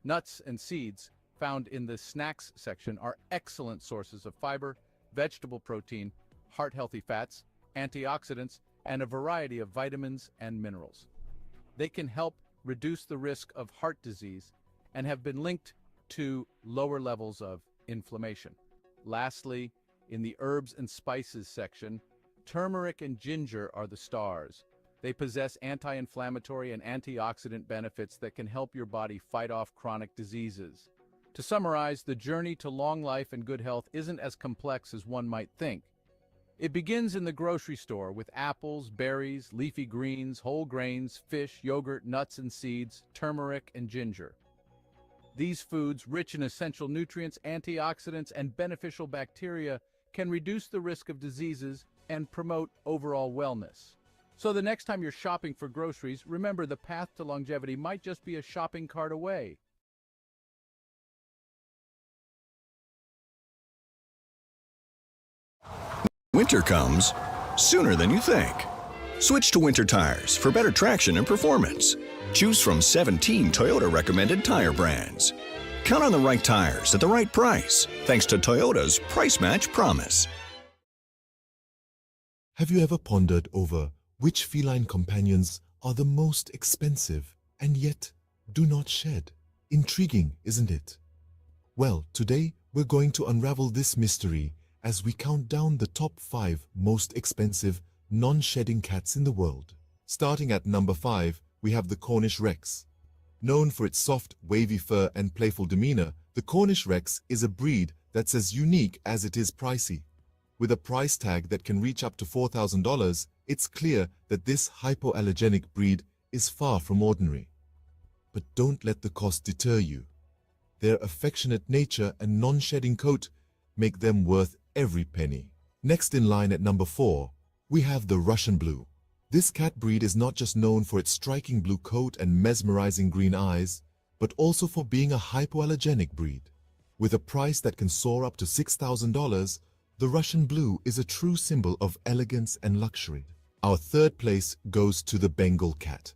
Nuts and seeds, found in the snacks section, are excellent sources of fiber, vegetable protein, heart-healthy fats, antioxidants, and a variety of vitamins and minerals. They can help reduce the risk of heart disease and have been linked to lower levels of inflammation. Lastly, in the herbs and spices section, turmeric and ginger are the stars. They possess anti-inflammatory and antioxidant benefits that can help your body fight off chronic diseases. To summarize, the journey to long life and good health isn't as complex as one might think. It begins in the grocery store with apples, berries, leafy greens, whole grains, fish, yogurt, nuts and seeds, turmeric, and ginger. These foods, rich in essential nutrients, antioxidants, and beneficial bacteria, can reduce the risk of diseases and promote overall wellness. So the next time you're shopping for groceries, remember the path to longevity might just be a shopping cart away.
Winter comes sooner than you think. Switch to winter tires for better traction and performance. Choose from 17 Toyota recommended tire brands. Count on the right tires at the right price, thanks to Toyota's Price Match Promise.
Have you ever pondered over which feline companions are the most expensive and yet do not shed? Intriguing, isn't it? Well, today we're going to unravel this mystery as we count down the top 5 most expensive non-shedding cats in the world. Starting at number 5, we have the Cornish Rex. Known for its soft, wavy fur and playful demeanor, the Cornish Rex is a breed that's as unique as it is pricey. With a price tag that can reach up to $4,000, it's clear that this hypoallergenic breed is far from ordinary. But don't let the cost deter you. Their affectionate nature and non-shedding coat make them worth every penny. Next in line at number 4, we have the Russian Blue. This cat breed is not just known for its striking blue coat and mesmerizing green eyes, but also for being a hypoallergenic breed. With a price that can soar up to $6,000, the Russian Blue is a true symbol of elegance and luxury. Our third place goes to the Bengal cat.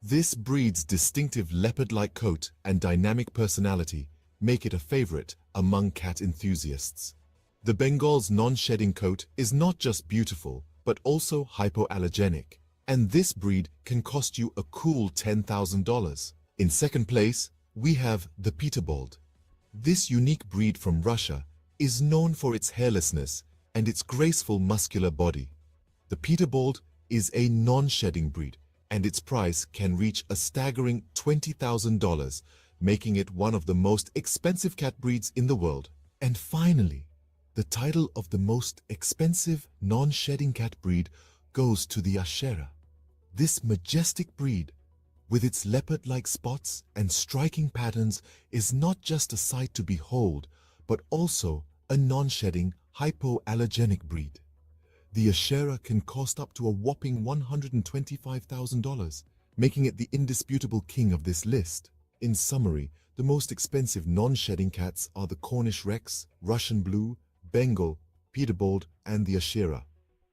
This breed's distinctive leopard-like coat and dynamic personality make it a favorite among cat enthusiasts. The Bengal's non-shedding coat is not just beautiful, but also hypoallergenic, and this breed can cost you a cool $10,000. In second place, we have the Peterbold. This unique breed from Russia is known for its hairlessness and its graceful muscular body. The Peterbold is a non-shedding breed, and its price can reach a staggering $20,000, making it one of the most expensive cat breeds in the world. And finally, the title of the most expensive non-shedding cat breed goes to the Ashera. This majestic breed, with its leopard-like spots and striking patterns, is not just a sight to behold, but also a non-shedding, hypoallergenic breed. The Ashera can cost up to a whopping $125,000, making it the indisputable king of this list. In summary, the most expensive non-shedding cats are the Cornish Rex, Russian Blue, Bengal, Peterbold, and the Ashera.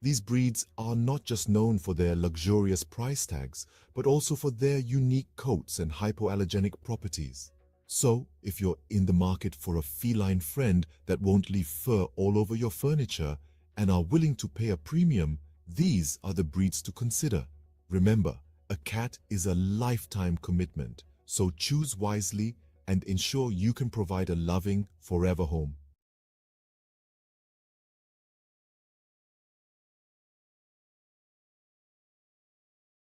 These breeds are not just known for their luxurious price tags, but also for their unique coats and hypoallergenic properties. So, if you're in the market for a feline friend that won't leave fur all over your furniture and are willing to pay a premium, these are the breeds to consider. Remember, a cat is a lifetime commitment, so choose wisely and ensure you can provide a loving, forever home.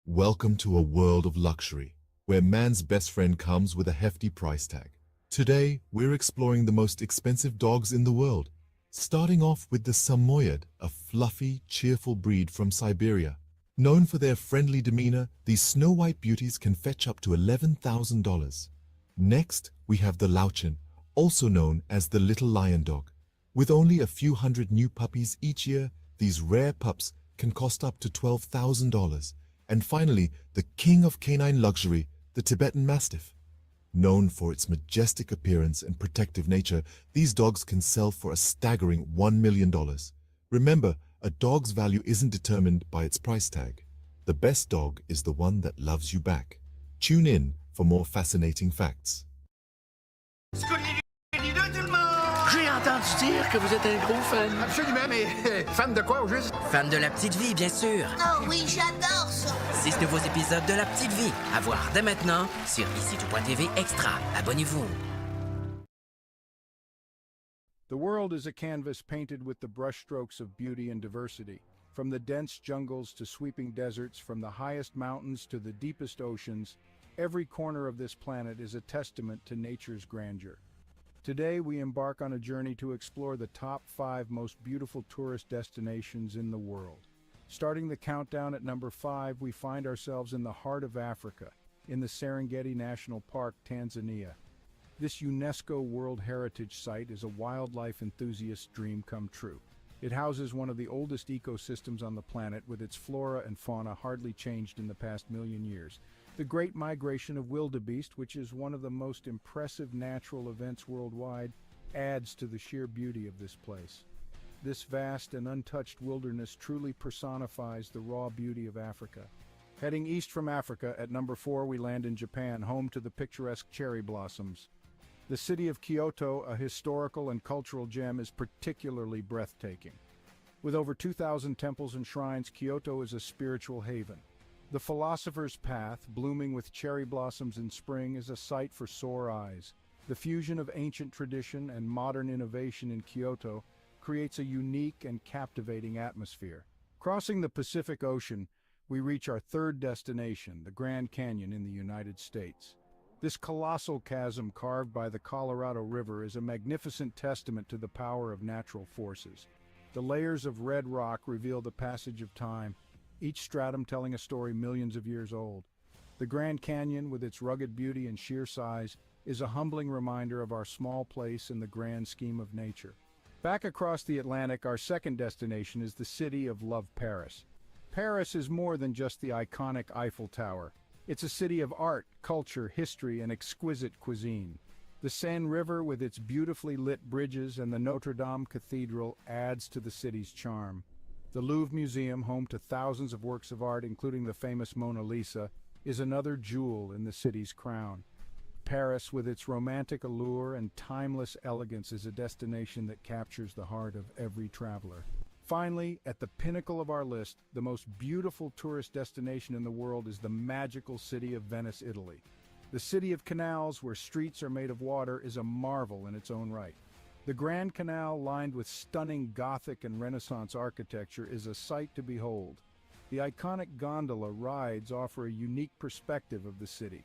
Welcome to a world of luxury, where man's best friend comes with a hefty price tag. Today, we're exploring the most expensive dogs in the world, starting off with the Samoyed, a fluffy, cheerful breed from Siberia. Known for their friendly demeanor, these snow-white beauties can fetch up to $11,000. Next, we have the Lauchin, also known as the little lion dog. With only a few hundred new puppies each year, these rare pups can cost up to $12,000. And finally, the king of canine luxury, the Tibetan Mastiff. Known for its majestic appearance and protective nature, these dogs can sell for a staggering $1 million. Remember, a dog's value isn't determined by its price tag. The best dog is the one that loves you back. Tune in for more fascinating facts.
J'ai entendu dire que vous êtes un gros fan.
Absolument, mais fan de quoi au juste?
Fan de La Petite Vie, bien sûr.
Oh oui, j'adore ça.
6 nouveaux épisodes de La Petite Vie à voir dès maintenant sur ici.tv Extra. Abonnez-vous.
The world is a canvas painted with the brushstrokes of beauty and diversity. From the dense jungles to sweeping deserts, from the highest mountains to the deepest oceans, every corner of this planet is a testament to nature's grandeur. Today, we embark on a journey to explore the top 5 most beautiful tourist destinations in the world. Starting the countdown at number 5, we find ourselves in the heart of Africa, in the Serengeti National Park, Tanzania. This UNESCO World Heritage Site is a wildlife enthusiast's dream come true. It houses one of the oldest ecosystems on the planet, with its flora and fauna hardly changed in the past million years. The Great Migration of Wildebeest, which is one of the most impressive natural events worldwide, adds to the sheer beauty of this place. This vast and untouched wilderness truly personifies the raw beauty of Africa. Heading east from Africa, at number 4 we land in Japan, home to the picturesque cherry blossoms. The city of Kyoto, a historical and cultural gem, is particularly breathtaking. With over 2,000 temples and shrines, Kyoto is a spiritual haven. The Philosopher's Path, blooming with cherry blossoms in spring, is a sight for sore eyes. The fusion of ancient tradition and modern innovation in Kyoto creates a unique and captivating atmosphere. Crossing the Pacific Ocean, we reach our third destination, the Grand Canyon in the United States. This colossal chasm carved by the Colorado River is a magnificent testament to the power of natural forces. The layers of red rock reveal the passage of time, each stratum telling a story millions of years old. The Grand Canyon, with its rugged beauty and sheer size, is a humbling reminder of our small place in the grand scheme of nature. Back across the Atlantic, our second destination is the city of love, Paris. Paris is more than just the iconic Eiffel Tower. It's a city of art, culture, history, and exquisite cuisine. The Seine River, with its beautifully lit bridges, and the Notre Dame Cathedral adds to the city's charm. The Louvre Museum, home to thousands of works of art, including the famous Mona Lisa, is another jewel in the city's crown. Paris, with its romantic allure and timeless elegance, is a destination that captures the heart of every traveler. Finally, at the pinnacle of our list, the most beautiful tourist destination in the world is the magical city of Venice, Italy. The city of canals, where streets are made of water, is a marvel in its own right. The Grand Canal, lined with stunning Gothic and Renaissance architecture, is a sight to behold. The iconic gondola rides offer a unique perspective of the city.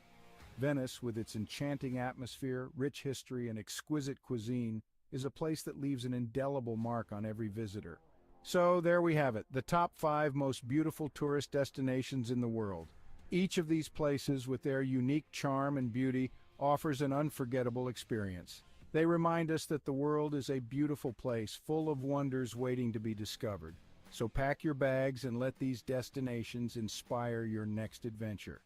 Venice, with its enchanting atmosphere, rich history, and exquisite cuisine, is a place that leaves an indelible mark on every visitor. So there we have it, the top 5 most beautiful tourist destinations in the world. Each of these places, with their unique charm and beauty, offers an unforgettable experience. They remind us that the world is a beautiful place, full of wonders waiting to be discovered. So pack your bags and let these destinations inspire your next adventure.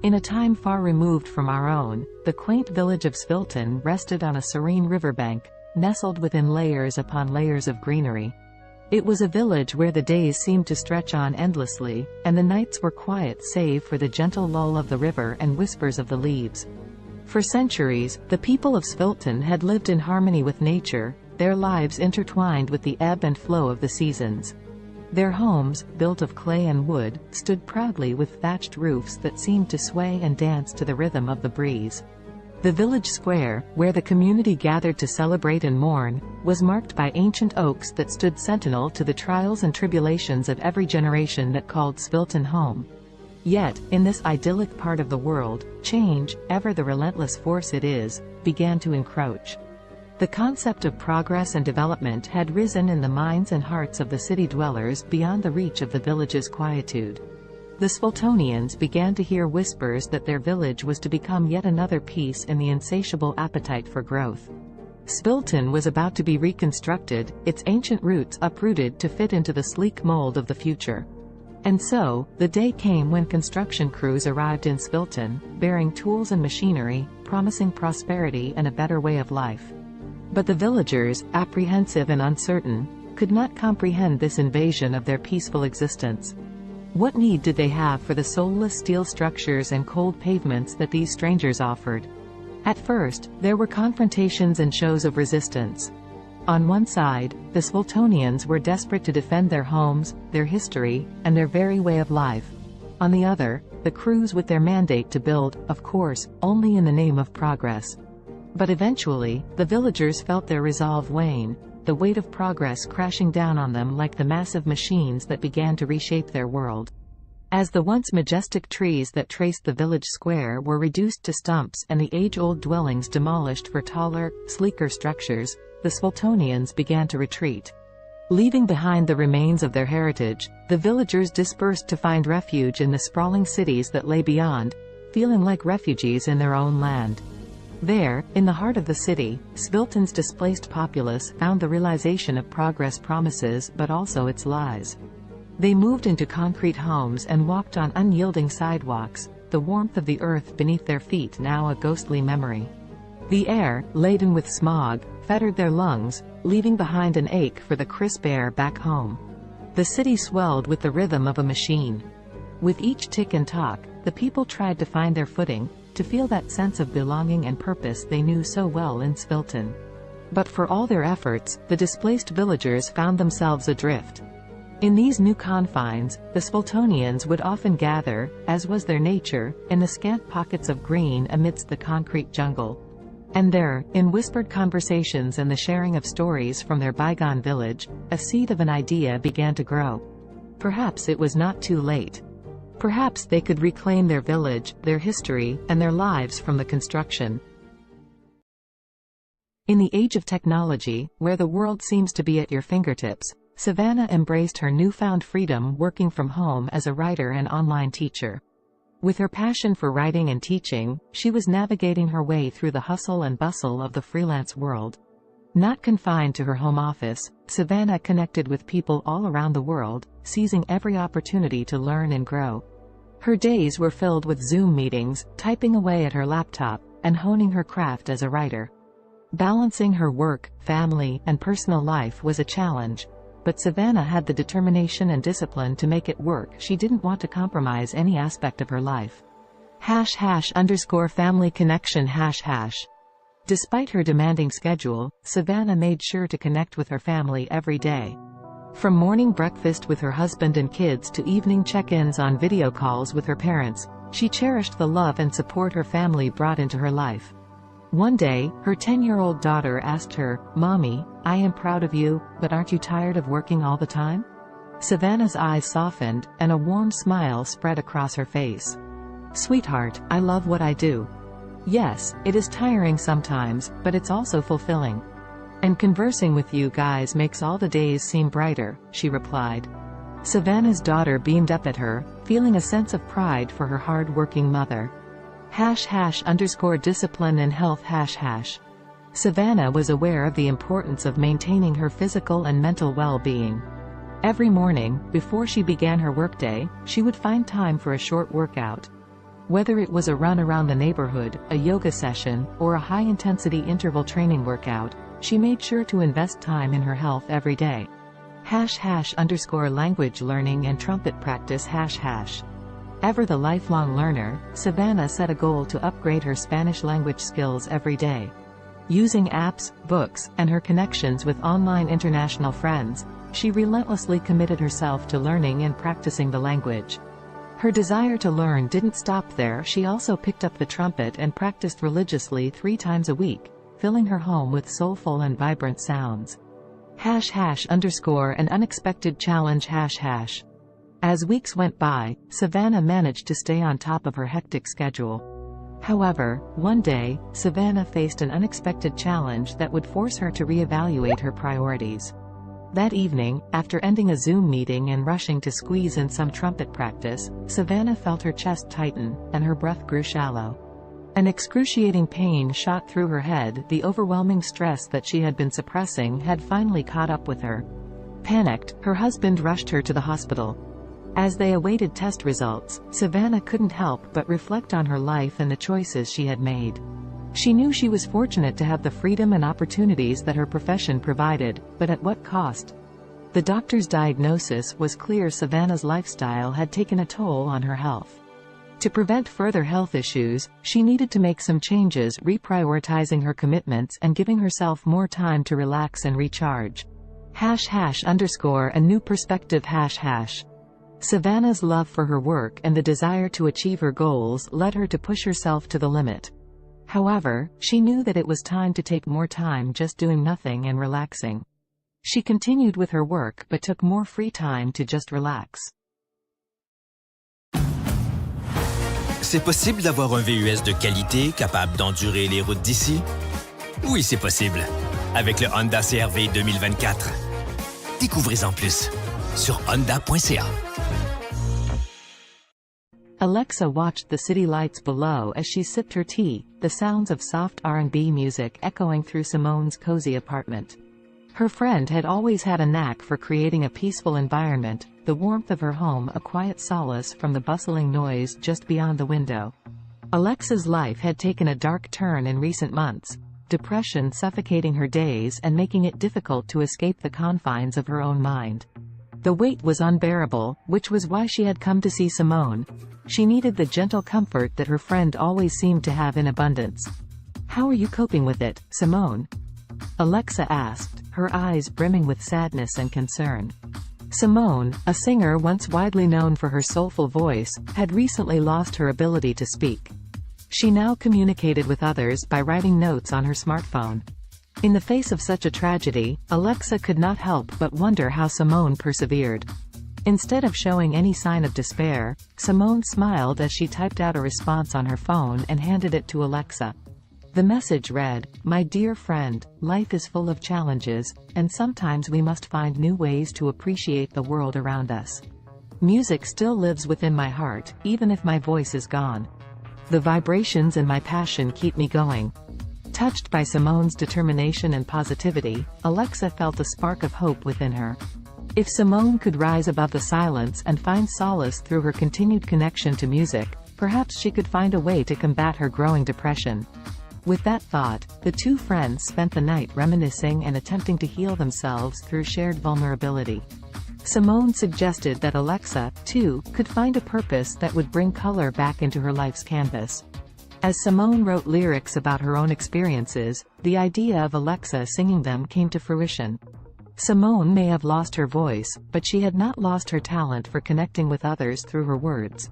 In a time far removed from our own, the quaint village of Svilton rested on a serene riverbank, nestled within layers upon layers of greenery. It was a village where the days seemed to stretch on endlessly, and the nights were quiet save for the gentle lull of the river and whispers of the leaves. For centuries, the people of Svilton had lived in harmony with nature, their lives intertwined with the ebb and flow of the seasons. Their homes, built of clay and wood, stood proudly with thatched roofs that seemed to sway and dance to the rhythm of the breeze. The village square, where the community gathered to celebrate and mourn, was marked by ancient oaks that stood sentinel to the trials and tribulations of every generation that called Svilton home. Yet, in this idyllic part of the world, change, ever the relentless force it is, began to encroach. The concept of progress and development had risen in the minds and hearts of the city dwellers beyond the reach of the village's quietude. The Sviltonians began to hear whispers that their village was to become yet another piece in the insatiable appetite for growth. Svilton was about to be reconstructed, its ancient roots uprooted to fit into the sleek mold of the future. And so, the day came when construction crews arrived in Svilton, bearing tools and machinery, promising prosperity and a better way of life. But the villagers, apprehensive and uncertain, could not comprehend this invasion of their peaceful existence. What need did they have for the soulless steel structures and cold pavements that these strangers offered? At first, there were confrontations and shows of resistance. On one side, the Sviltonians were desperate to defend their homes, their history, and their very way of life. On the other, the crews with their mandate to build, of course, only in the name of progress. But eventually, the villagers felt their resolve wane, the weight of progress crashing down on them like the massive machines that began to reshape their world. As the once majestic trees that traced the village square were reduced to stumps and the age-old dwellings demolished for taller, sleeker structures, the Sviltonians began to retreat. Leaving behind the remains of their heritage, the villagers dispersed to find refuge in the sprawling cities that lay beyond, feeling like refugees in their own land. There, in the heart of the city, Svilton's displaced populace found the realization of progress promises but also its lies. They moved into concrete homes and walked on unyielding sidewalks, the warmth of the earth beneath their feet now a ghostly memory. The air, laden with smog, fettered their lungs, leaving behind an ache for the crisp air back home. The city swelled with the rhythm of a machine. With each tick and tock, the people tried to find their footing, to feel that sense of belonging and purpose they knew so well in Svilton. But for all their efforts, the displaced villagers found themselves adrift. In these new confines, the Sviltonians would often gather, as was their nature, in the scant pockets of green amidst the concrete jungle. And there, in whispered conversations and the sharing of stories from their bygone village, a seed of an idea began to grow. Perhaps it was not too late. Perhaps they could reclaim their village, their history, and their lives from the construction. In the age of technology, where the world seems to be at your fingertips, Savannah embraced her newfound freedom working from home as a writer and online teacher. With her passion for writing and teaching, she was navigating her way through the hustle and bustle of the freelance world. Not confined to her home office, Savannah connected with people all around the world, seizing every opportunity to learn and grow. Her days were filled with Zoom meetings, typing away at her laptop, and honing her craft as a writer. Balancing her work, family, and personal life was a challenge, but Savannah had the determination and discipline to make it work. She didn't want to compromise any aspect of her life. #family connection #. Despite her demanding schedule, Savannah made sure to connect with her family every day. From morning breakfast with her husband and kids to evening check-ins on video calls with her parents, she cherished the love and support her family brought into her life. One day, her 10-year-old daughter asked her, "Mommy, I am proud of you, but aren't you tired of working all the time?" Savannah's eyes softened, and a warm smile spread across her face. "Sweetheart, I love what I do. Yes, it is tiring sometimes, but it's also fulfilling. And conversing with you guys makes all the days seem brighter," she replied. Savannah's daughter beamed up at her, feeling a sense of pride for her hard-working mother. #discipline and health #. Savannah was aware of the importance of maintaining her physical and mental well-being. Every morning, before she began her workday, she would find time for a short workout. Whether it was a run around the neighborhood, a yoga session, or a high-intensity interval training workout, she made sure to invest time in her health every day. #language learning and trumpet practice #. Ever the lifelong learner, Savannah set a goal to upgrade her Spanish language skills every day. Using apps, books, and her connections with online international friends, she relentlessly committed herself to learning and practicing the language. Her desire to learn didn't stop there. She also picked up the trumpet and practiced religiously 3 times a week, filling her home with soulful and vibrant sounds. #an unexpected challenge #. As weeks went by, Savannah managed to stay on top of her hectic schedule. However, one day, Savannah faced an unexpected challenge that would force her to reevaluate her priorities. That evening, after ending a Zoom meeting and rushing to squeeze in some trumpet practice, Savannah felt her chest tighten, and her breath grew shallow. An excruciating pain shot through her head. The overwhelming stress that she had been suppressing had finally caught up with her. Panicked, her husband rushed her to the hospital. As they awaited test results, Savannah couldn't help but reflect on her life and the choices she had made. She knew she was fortunate to have the freedom and opportunities that her profession provided, but at what cost? The doctor's diagnosis was clear: Savannah's lifestyle had taken a toll on her health. To prevent further health issues, she needed to make some changes, reprioritizing her commitments and giving herself more time to relax and recharge. #a new perspective #. Savannah's love for her work and the desire to achieve her goals led her to push herself to the limit. However, she knew that it was time to take more time just doing nothing and relaxing. She continued with her work but took more free time to just relax.
C'est possible d'avoir un VUS de qualité capable d'endurer les routes d'ici? Oui, c'est possible. Avec le Honda CR-V 2024. Découvrez-en plus sur honda.ca.
Alexa watched the city lights below as she sipped her tea, the sounds of soft R&B music echoing through Simone's cozy apartment. Her friend had always had a knack for creating a peaceful environment, the warmth of her home a quiet solace from the bustling noise just beyond the window. Alexa's life had taken a dark turn in recent months, depression suffocating her days and making it difficult to escape the confines of her own mind. The weight was unbearable, which was why she had come to see Simone. She needed the gentle comfort that her friend always seemed to have in abundance. "How are you coping with it, Simone?" Alexa asked, her eyes brimming with sadness and concern. Simone, a singer once widely known for her soulful voice, had recently lost her ability to speak. She now communicated with others by writing notes on her smartphone. In the face of such a tragedy, Alexa could not help but wonder how Simone persevered. Instead of showing any sign of despair, Simone smiled as she typed out a response on her phone and handed it to Alexa. The message read, "My dear friend, life is full of challenges, and sometimes we must find new ways to appreciate the world around us. Music still lives within my heart, even if my voice is gone. The vibrations and my passion keep me going. Touched by Simone's determination and positivity, Alexa felt a spark of hope within her. If Simone could rise above the silence and find solace through her continued connection to music, perhaps she could find a way to combat her growing depression. With that thought, the two friends spent the night reminiscing and attempting to heal themselves through shared vulnerability. Simone suggested that Alexa, too, could find a purpose that would bring color back into her life's canvas. As Simone wrote lyrics about her own experiences, the idea of Alexa singing them came to fruition. Simone may have lost her voice, but she had not lost her talent for connecting with others through her words.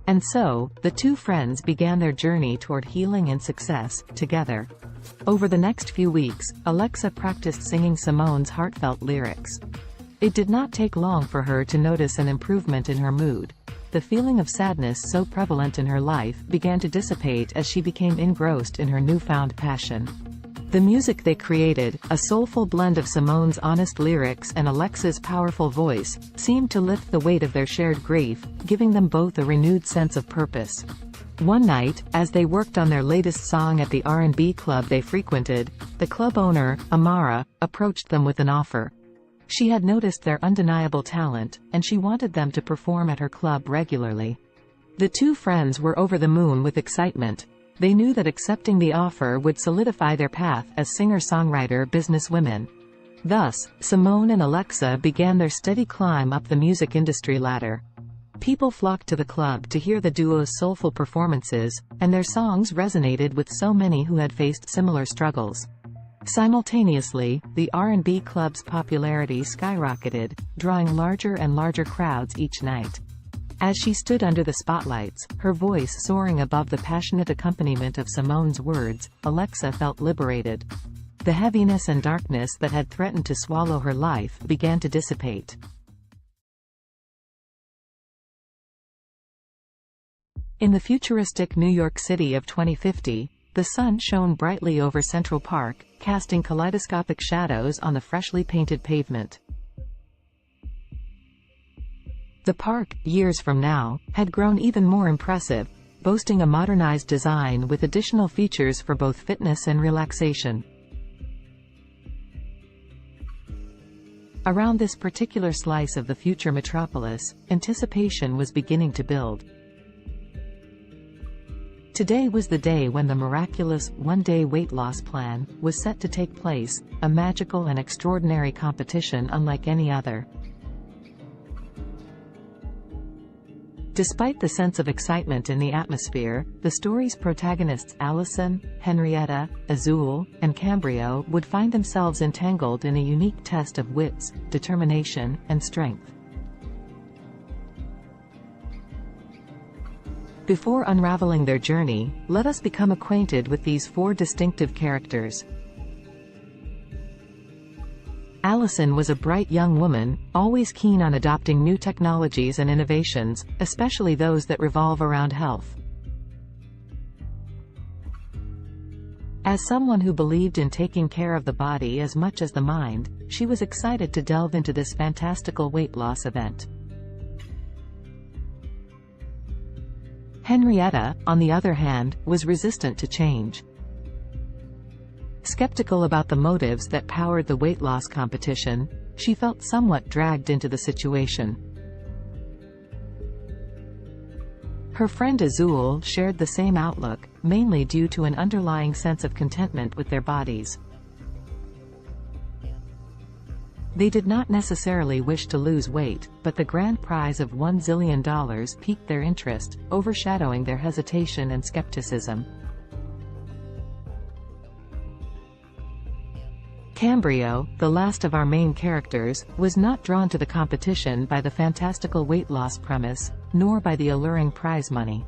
And so, the two friends began their journey toward healing and success, together. Over the next few weeks, Alexa practiced singing Simone's heartfelt lyrics. It did not take long for her to notice an improvement in her mood. The feeling of sadness so prevalent in her life began to dissipate as she became engrossed in her newfound passion. The music they created, a soulful blend of Simone's honest lyrics and Alexa's powerful voice, seemed to lift the weight of their shared grief, giving them both a renewed sense of purpose. One night, as they worked on their latest song at the R&B club they frequented, the club owner, Amara, approached them with an offer. She had noticed their undeniable talent, and she wanted them to perform at her club regularly. The two friends were over the moon with excitement. They knew that accepting the offer would solidify their path as singer-songwriter businesswomen. Thus, Simone and Alexa began their steady climb up the music industry ladder. People flocked to the club to hear the duo's soulful performances, and their songs resonated with so many who had faced similar struggles. Simultaneously, the R&B club's popularity skyrocketed, drawing larger and larger crowds each night. As she stood under the spotlights, her voice soaring above the passionate accompaniment of Simone's words, Alexa felt liberated. The heaviness and darkness that had threatened to swallow her life began to dissipate. In the futuristic New York City of 2050, the sun shone brightly over Central Park, casting kaleidoscopic shadows on the freshly painted pavement. The park, years from now, had grown even more impressive, boasting a modernized design with additional features for both fitness and relaxation. Around this particular slice of the future metropolis, anticipation was beginning to build. Today was the day when the miraculous, one-day weight loss plan was set to take place, a magical and extraordinary competition unlike any other. Despite the sense of excitement in the atmosphere, the story's protagonists Allison, Henrietta, Azul, and Cambrio would find themselves entangled in a unique test of wits, determination, and strength. Before unraveling their journey, let us become acquainted with these four distinctive characters. Allison was a bright young woman, always keen on adopting new technologies and innovations, especially those that revolve around health. As someone who believed in taking care of the body as much as the mind, she was excited to delve into this fantastical weight loss event. Henrietta, on the other hand, was resistant to change. Skeptical about the motives that powered the weight loss competition, she felt somewhat dragged into the situation. Her friend Azul shared the same outlook, mainly due to an underlying sense of contentment with their bodies. They did not necessarily wish to lose weight, but the grand prize of $1 zillion piqued their interest, overshadowing their hesitation and skepticism. Cambrio, the last of our main characters, was not drawn to the competition by the fantastical weight loss premise, nor by the alluring prize money.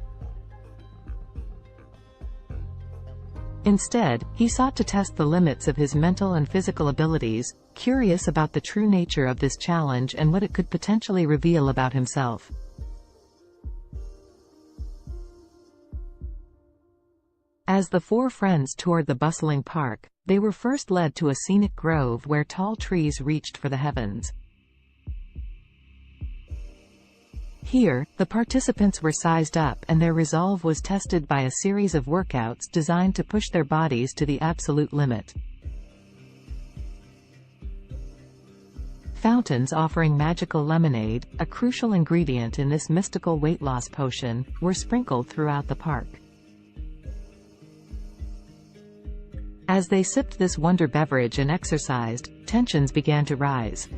Instead, he sought to test the limits of his mental and physical abilities, curious about the true nature of this challenge and what it could potentially reveal about himself. As the four friends toured the bustling park, they were first led to a scenic grove where tall trees reached for the heavens. Here, the participants were sized up and their resolve was tested by a series of workouts designed to push their bodies to the absolute limit. Fountains offering magical lemonade, a crucial ingredient in this mystical weight loss potion, were sprinkled throughout the park. As they sipped this wonder beverage and exercised, tensions began to rise.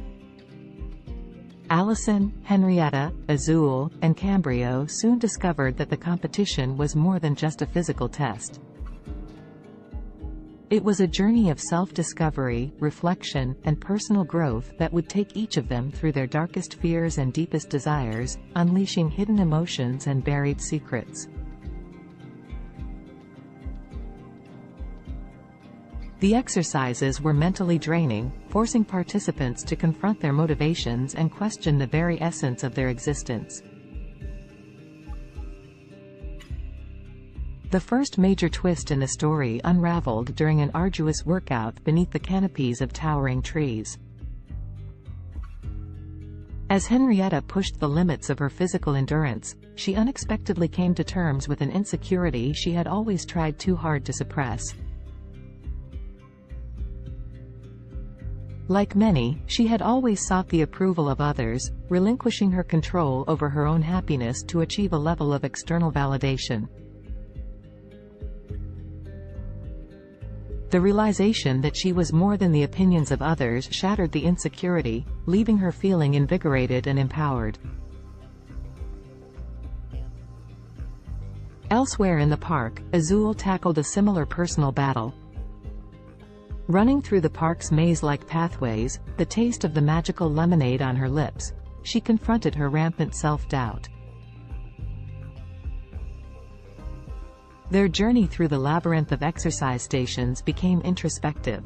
Allison, Henrietta, Azul, and Cambrio soon discovered that the competition was more than just a physical test. It was a journey of self-discovery, reflection, and personal growth that would take each of them through their darkest fears and deepest desires, unleashing hidden emotions and buried secrets. The exercises were mentally draining, forcing participants to confront their motivations and question the very essence of their existence. The first major twist in the story unraveled during an arduous workout beneath the canopies of towering trees. As Henrietta pushed the limits of her physical endurance, she unexpectedly came to terms with an insecurity she had always tried too hard to suppress. Like many, she had always sought the approval of others, relinquishing her control over her own happiness to achieve a level of external validation. The realization that she was more than the opinions of others shattered the insecurity, leaving her feeling invigorated and empowered. Elsewhere in the park, Azul tackled a similar personal battle. Running through the park's maze-like pathways, the taste of the magical lemonade on her lips, she confronted her rampant self-doubt. Their journey through the labyrinth of exercise stations became introspective.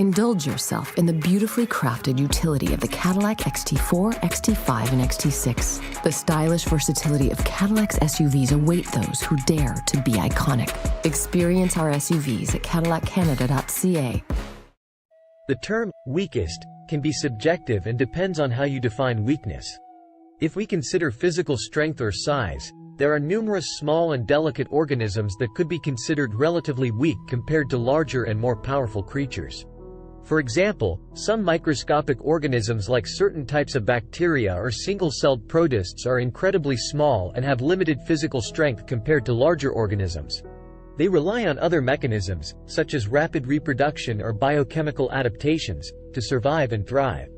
Indulge yourself in the beautifully crafted utility of the Cadillac XT4, XT5, and XT6. The stylish versatility of Cadillac's SUVs await those who dare to be iconic. Experience our SUVs at cadillaccanada.ca.
The term weakest can be subjective and depends on how you define weakness. If we consider physical strength or size, there are numerous small and delicate organisms that could be considered relatively weak compared to larger and more powerful creatures. For example, some microscopic organisms like certain types of bacteria or single-celled protists are incredibly small and have limited physical strength compared to larger organisms. They rely on other mechanisms, such as rapid reproduction or biochemical adaptations, to survive and thrive.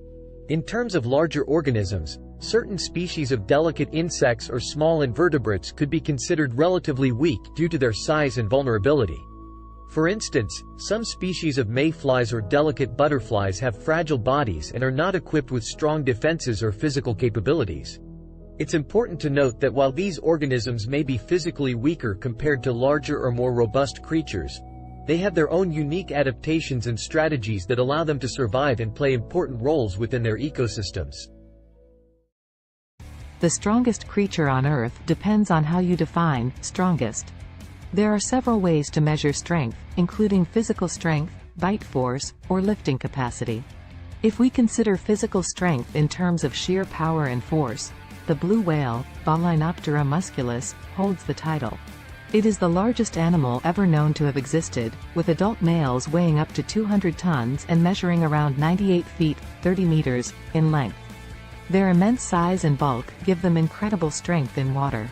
In terms of larger organisms, certain species of delicate insects or small invertebrates could be considered relatively weak due to their size and vulnerability. For instance, some species of mayflies or delicate butterflies have fragile bodies and are not equipped with strong defenses or physical capabilities. It's important to note that while these organisms may be physically weaker compared to larger or more robust creatures, they have their own unique adaptations and strategies that allow them to survive and play important roles within their ecosystems.
The strongest creature on Earth depends on how you define strongest. There are several ways to measure strength, including physical strength, bite force, or lifting capacity. If we consider physical strength in terms of sheer power and force, the blue whale, Balaenoptera musculus, holds the title. It is the largest animal ever known to have existed, with adult males weighing up to 200 tons and measuring around 98 feet, 30 meters, in length. Their immense size and bulk give them incredible strength in water.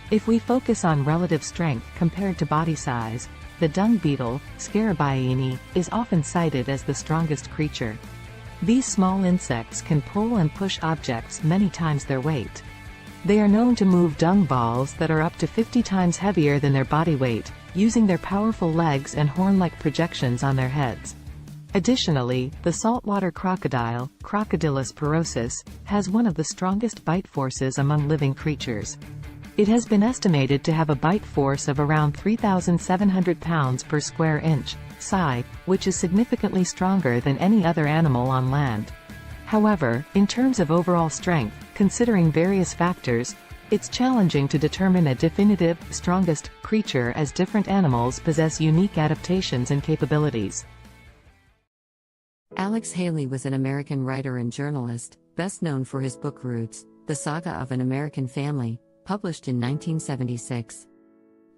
If we focus on relative strength compared to body size, the dung beetle, Scarabaeini, is often cited as the strongest creature. These small insects can pull and push objects many times their weight. They are known to move dung balls that are up to 50 times heavier than their body weight, using their powerful legs and horn-like projections on their heads. Additionally, the saltwater crocodile, Crocodylus porosus, has one of the strongest bite forces among living creatures. It has been estimated to have a bite force of around 3,700 pounds per square inch, psi, which is significantly stronger than any other animal on land. However, in terms of overall strength, considering various factors, it's challenging to determine a definitive, strongest creature as different animals possess unique adaptations and capabilities.
Alex Haley was an American writer and journalist, best known for his book Roots, The Saga of an American Family, published in 1976.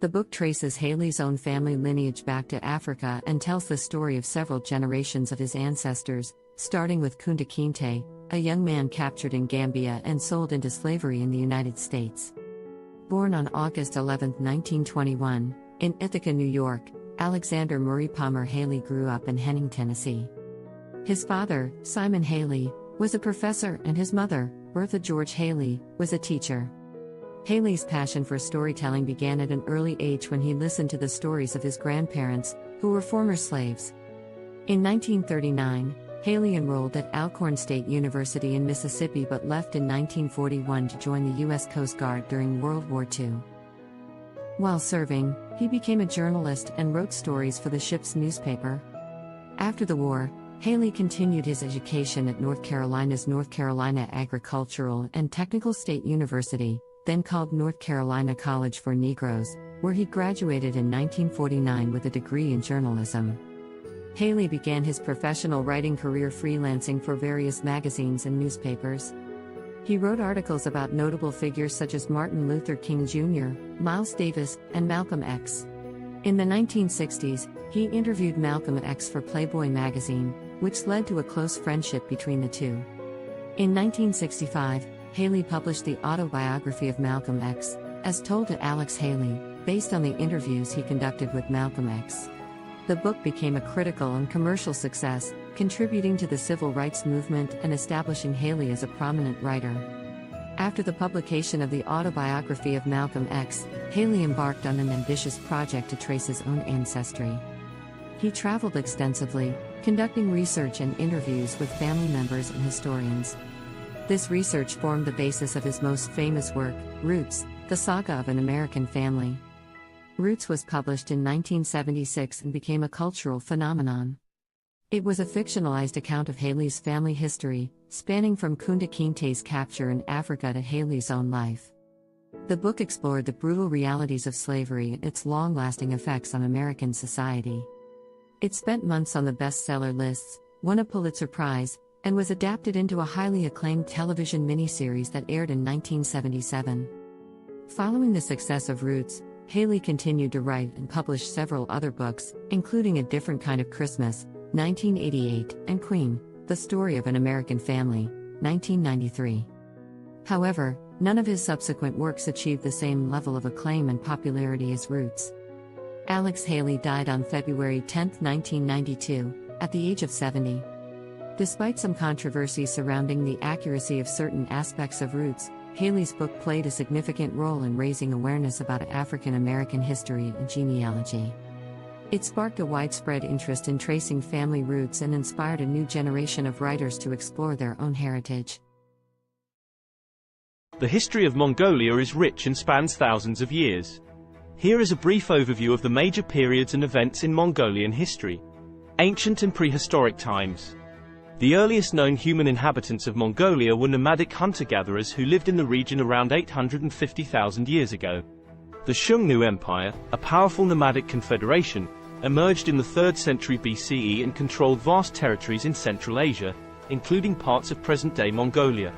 The book traces Haley's own family lineage back to Africa and tells the story of several generations of his ancestors, starting with Kunta Kinte, a young man captured in Gambia and sold into slavery in the United States. Born on August 11, 1921, in Ithaca, New York, Alexander Murray Palmer Haley grew up in Henning, Tennessee. His father, Simon Haley, was a professor and his mother, Bertha George Haley, was a teacher. Haley's passion for storytelling began at an early age when he listened to the stories of his grandparents, who were former slaves. In 1939, Haley enrolled at Alcorn State University in Mississippi but left in 1941 to join the U.S. Coast Guard during World War II. While serving, he became a journalist and wrote stories for the ship's newspaper. After the war, Haley continued his education at North Carolina's North Carolina Agricultural and Technical State University, then called North Carolina College for Negroes, where he graduated in 1949 with a degree in journalism. Haley began his professional writing career freelancing for various magazines and newspapers. He wrote articles about notable figures such as Martin Luther King Jr., Miles Davis, and Malcolm X. In the 1960s, he interviewed Malcolm X for Playboy magazine, which led to a close friendship between the two. In 1965, Haley published the autobiography of Malcolm X, as told to Alex Haley, based on the interviews he conducted with Malcolm X. The book became a critical and commercial success, contributing to the civil rights movement and establishing Haley as a prominent writer. After the publication of the autobiography of Malcolm X, Haley embarked on an ambitious project to trace his own ancestry. He traveled extensively, conducting research and interviews with family members and historians. This research formed the basis of his most famous work, Roots, The Saga of an American Family. Roots was published in 1976 and became a cultural phenomenon. It was a fictionalized account of Haley's family history, spanning from Kunta Kinte's capture in Africa to Haley's own life. The book explored the brutal realities of slavery and its long-lasting effects on American society. It spent months on the bestseller lists, won a Pulitzer Prize, and was adapted into a highly acclaimed television miniseries that aired in 1977. Following the success of Roots, Haley continued to write and publish several other books, including A Different Kind of Christmas, 1988, and Queen, The Story of an American Family, 1993. However, none of his subsequent works achieved the same level of acclaim and popularity as Roots. Alex Haley died on February 10, 1992, at the age of 70. Despite some controversy surrounding the accuracy of certain aspects of Roots, Haley's book played a significant role in raising awareness about African American history and genealogy. It sparked a widespread interest in tracing family roots and inspired a new generation of writers to explore their own heritage.
The history of Mongolia is rich and spans thousands of years. Here is a brief overview of the major periods and events in Mongolian history. Ancient and prehistoric times. The earliest known human inhabitants of Mongolia were nomadic hunter-gatherers who lived in the region around 850,000 years ago. The Xiongnu Empire, a powerful nomadic confederation, emerged in the 3rd century BCE and controlled vast territories in Central Asia, including parts of present-day Mongolia.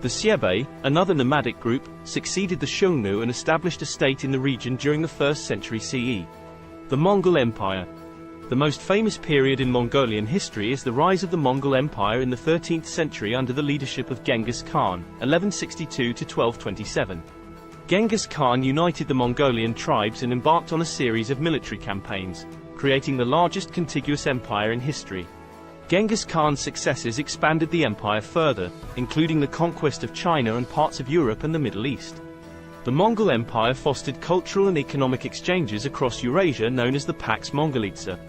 The Xiebe, another nomadic group, succeeded the Xiongnu and established a state in the region during the 1st century CE. The Mongol Empire. The most famous period in Mongolian history is the rise of the Mongol Empire in the 13th century under the leadership of Genghis Khan, 1162 to 1227. Genghis Khan united the Mongolian tribes and embarked on a series of military campaigns, creating the largest contiguous empire in history. Genghis Khan's successes expanded the empire further, including the conquest of China and parts of Europe and the Middle East. The Mongol Empire fostered cultural and economic exchanges across Eurasia known as the Pax Mongolitsa.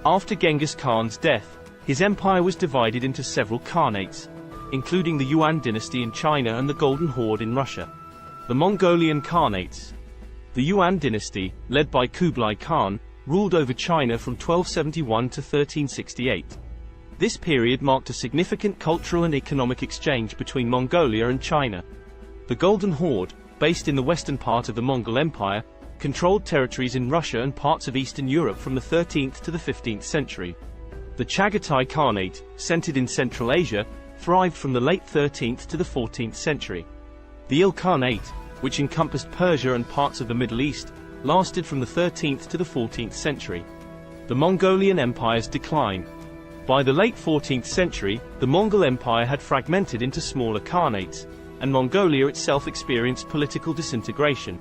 After Genghis Khan's death, his empire was divided into several khanates, including the Yuan dynasty in China and the Golden Horde in Russia. The Mongolian Khanates. The Yuan dynasty, led by Kublai Khan, ruled over China from 1271 to 1368. This period marked a significant cultural and economic exchange between Mongolia and China. The Golden Horde, based in the western part of the Mongol Empire, controlled territories in Russia and parts of Eastern Europe from the 13th to the 15th century. The Chagatai Khanate, centered in Central Asia, thrived from the late 13th to the 14th century. The Ilkhanate, which encompassed Persia and parts of the Middle East, lasted from the 13th to the 14th century. The Mongolian Empire's decline. By the late 14th century, the Mongol Empire had fragmented into smaller khanates, and Mongolia itself experienced political disintegration.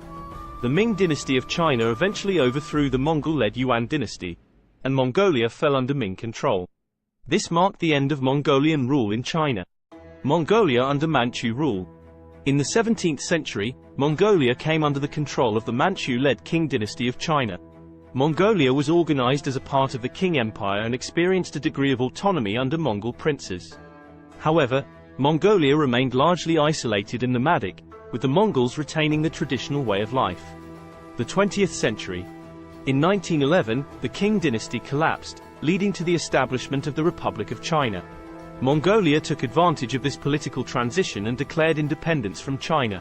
The Ming dynasty of China eventually overthrew the Mongol-led Yuan dynasty, and Mongolia fell under Ming control. This marked the end of Mongolian rule in China. Mongolia under Manchu rule. In the 17th century, Mongolia came under the control of the Manchu-led Qing dynasty of China. Mongolia was organized as a part of the Qing Empire and experienced a degree of autonomy under Mongol princes. However, Mongolia remained largely isolated and nomadic, with the Mongols retaining the traditional way of life. The 20th century. In 1911, the Qing dynasty collapsed, leading to the establishment of the Republic of China. Mongolia took advantage of this political transition and declared independence from China.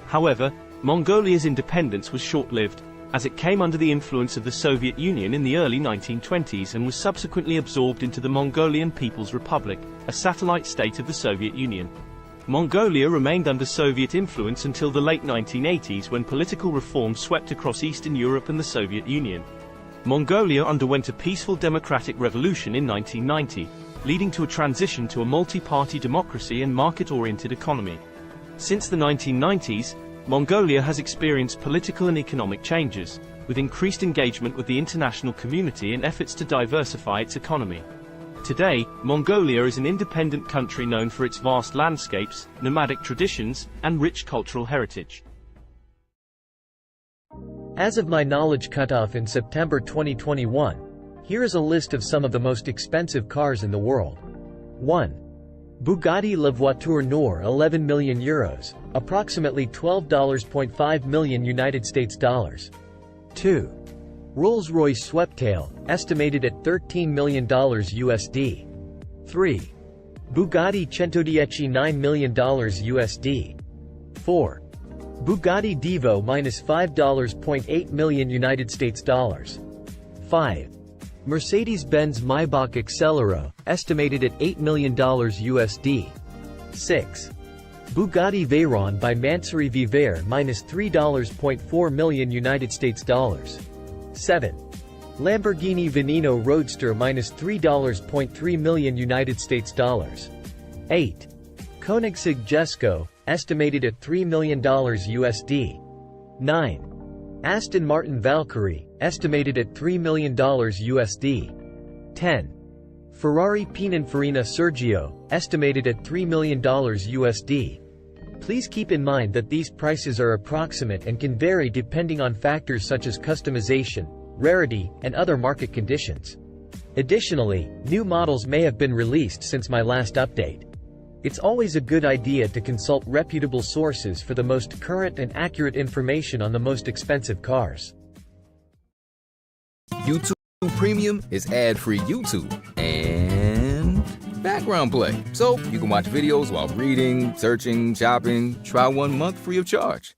However, Mongolia's independence was short-lived, as it came under the influence of the Soviet Union in the early 1920s and was subsequently absorbed into the Mongolian People's Republic, a satellite state of the Soviet Union. Mongolia remained under Soviet influence until the late 1980s when political reform swept across Eastern Europe and the Soviet Union. Mongolia underwent a peaceful democratic revolution in 1990, leading to a transition to a multi-party democracy and market-oriented economy. Since the 1990s, Mongolia has experienced political and economic changes, with increased engagement with the international community in efforts to diversify its economy. Today, Mongolia is an independent country known for its vast landscapes, nomadic traditions, and rich cultural heritage.
As of my knowledge cutoff in September 2021, here is a list of some of the most expensive cars in the world. 1. Bugatti La Voiture Noire, 11 million euros, approximately $12.5 million United States dollars. 2. Rolls-Royce Sweptail, estimated at $13 million USD. 3. Bugatti Centodieci, $9 million USD. 4. Bugatti Divo -$5.8 million United States dollars. 5. Mercedes-Benz Maybach Excelero, estimated at $8 million USD. 6. Bugatti Veyron by Mansouri Vivere -$3.4 million United States dollars. 7. Lamborghini Veneno Roadster -$3.3 million United States dollars. 8. Koenigsegg Jesko, estimated at $3 million USD. 9. Aston Martin Valkyrie, estimated at $3 million USD. 10. Ferrari Pininfarina Sergio, estimated at $3 million USD. Please keep in mind that these prices are approximate and can vary depending on factors such as customization, rarity, and other market conditions. Additionally, new models may have been released since my last update. It's always a good idea to consult reputable sources for the most current and accurate information on the most expensive cars.
YouTube Premium is ad-free YouTube and background play, so you can watch videos while reading, searching, shopping. Try 1 month free of charge.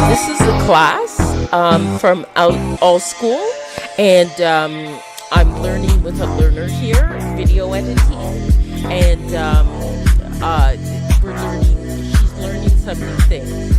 This is a class from All School, and I'm learning with a learner here, video editing, and she's learning some new things.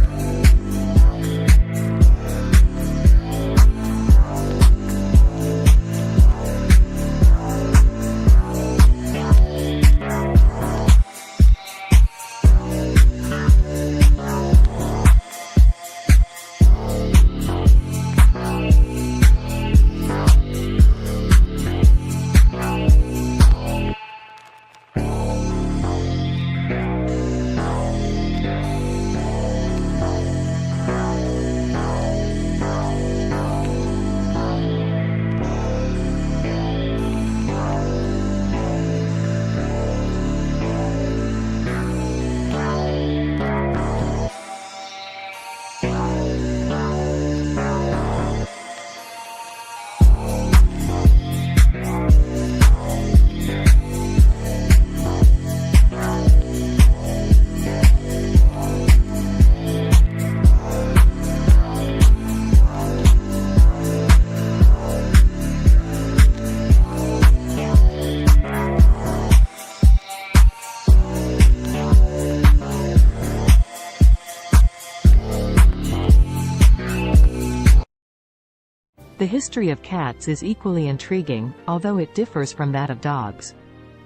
The history of cats is equally intriguing, although it differs from that of dogs.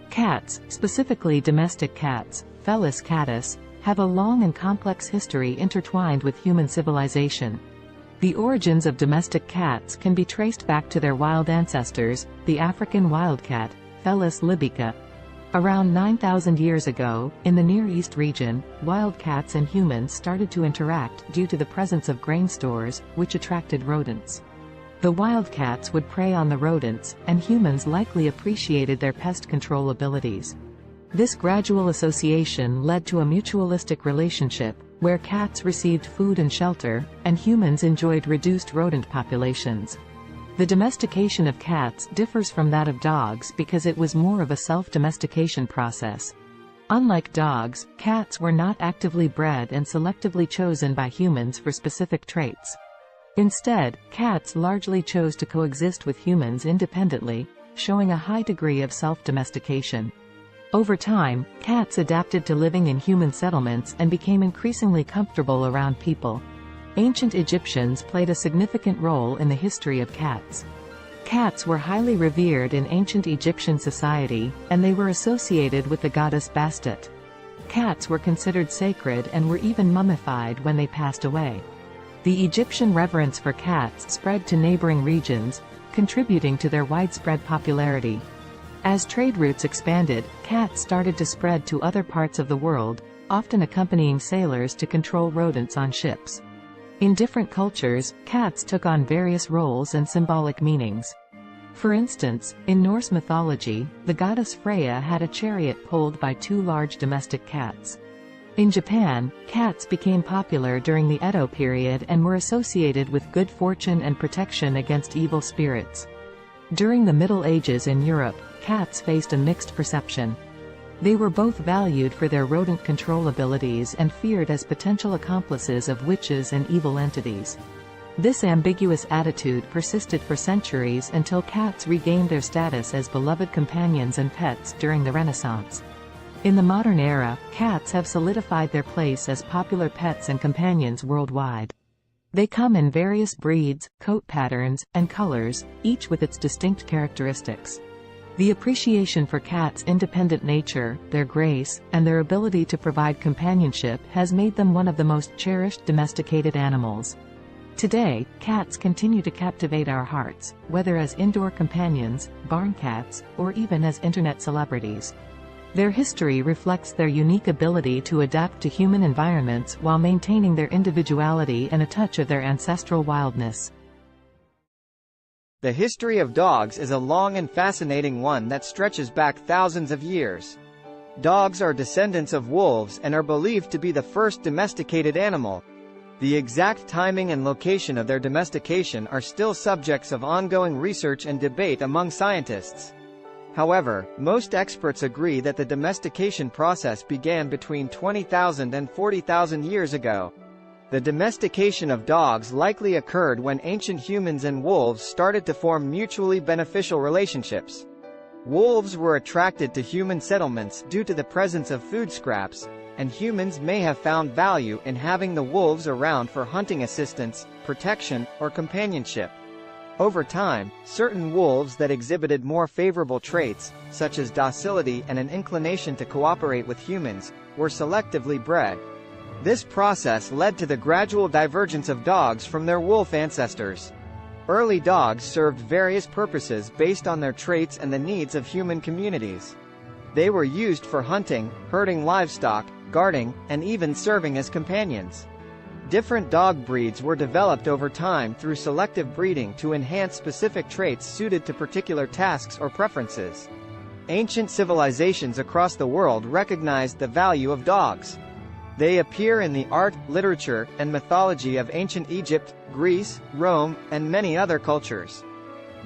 Cats, specifically domestic cats, Felis catus, have a long and complex history intertwined with human civilization. The origins of domestic cats can be traced back to their wild ancestors, the African wildcat, Felis libica. Around 9,000 years ago, in the Near East region, wild cats and humans started to interact due to the presence of grain stores, which attracted rodents. The wildcats would prey on the rodents, and humans likely appreciated their pest control abilities. This gradual association led to a mutualistic relationship, where cats received food and shelter, and humans enjoyed reduced rodent populations. The domestication of cats differs from that of dogs because it was more of a self-domestication process. Unlike dogs, cats were not actively bred and selectively chosen by humans for specific traits. Instead, cats largely chose to coexist with humans independently, showing a high degree of self-domestication. Over time, cats adapted to living in human settlements and became increasingly comfortable around people. Ancient Egyptians played a significant role in the history of cats. Cats were highly revered in ancient Egyptian society, and they were associated with the goddess Bastet. Cats were considered sacred and were even mummified when they passed away. The Egyptian reverence for cats spread to neighboring regions, contributing to their widespread popularity. As trade routes expanded, cats started to spread to other parts of the world, often accompanying sailors to control rodents on ships. In different cultures, cats took on various roles and symbolic meanings. For instance, in Norse mythology, the goddess Freya had a chariot pulled by two large domestic cats. In Japan, cats became popular during the Edo period and were associated with good fortune and protection against evil spirits. During the Middle Ages in Europe, cats faced a mixed perception. They were both valued for their rodent control abilities and feared as potential accomplices of witches and evil entities. This ambiguous attitude persisted for centuries until cats regained their status as beloved companions and pets during the Renaissance. In the modern era, cats have solidified their place as popular pets and companions worldwide. They come in various breeds, coat patterns, and colors, each with its distinct characteristics. The appreciation for cats' independent nature, their grace, and their ability to provide companionship has made them one of the most cherished domesticated animals. Today, cats continue to captivate our hearts, whether as indoor companions, barn cats, or even as internet celebrities. Their history reflects their unique ability to adapt to human environments while maintaining their individuality and a touch of their ancestral wildness.
The history of dogs is a long and fascinating one that stretches back thousands of years. Dogs are descendants of wolves and are believed to be the first domesticated animal. The exact timing and location of their domestication are still subjects of ongoing research and debate among scientists. However, most experts agree that the domestication process began between 20,000 and 40,000 years ago. The domestication of dogs likely occurred when ancient humans and wolves started to form mutually beneficial relationships. Wolves were attracted to human settlements due to the presence of food scraps, and humans may have found value in having the wolves around for hunting assistance, protection, or companionship. Over time, certain wolves that exhibited more favorable traits, such as docility and an inclination to cooperate with humans, were selectively bred. This process led to the gradual divergence of dogs from their wolf ancestors. Early dogs served various purposes based on their traits and the needs of human communities. They were used for hunting, herding livestock, guarding, and even serving as companions. Different dog breeds were developed over time through selective breeding to enhance specific traits suited to particular tasks or preferences. Ancient civilizations across the world recognized the value of dogs. They appear in the art, literature, and mythology of ancient Egypt, Greece, Rome, and many other cultures.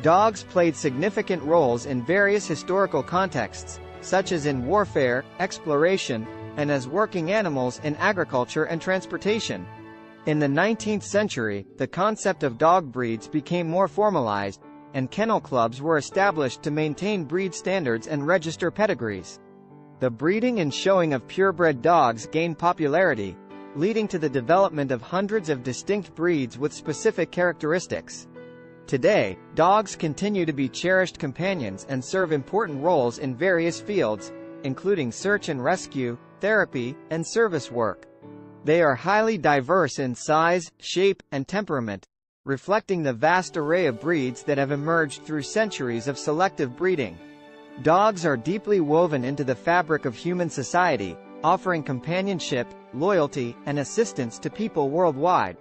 Dogs played significant roles in various historical contexts, such as in warfare, exploration, and as working animals in agriculture and transportation. In the 19th century, the concept of dog breeds became more formalized, and kennel clubs were established to maintain breed standards and register pedigrees. The breeding and showing of purebred dogs gained popularity, leading to the development of hundreds of distinct breeds with specific characteristics. Today, dogs continue to be cherished companions and serve important roles in various fields, including search and rescue, therapy, and service work. They are highly diverse in size, shape, and temperament, reflecting the vast array of breeds that have emerged through centuries of selective breeding. Dogs are deeply woven into the fabric of human society, offering companionship, loyalty, and assistance to people worldwide.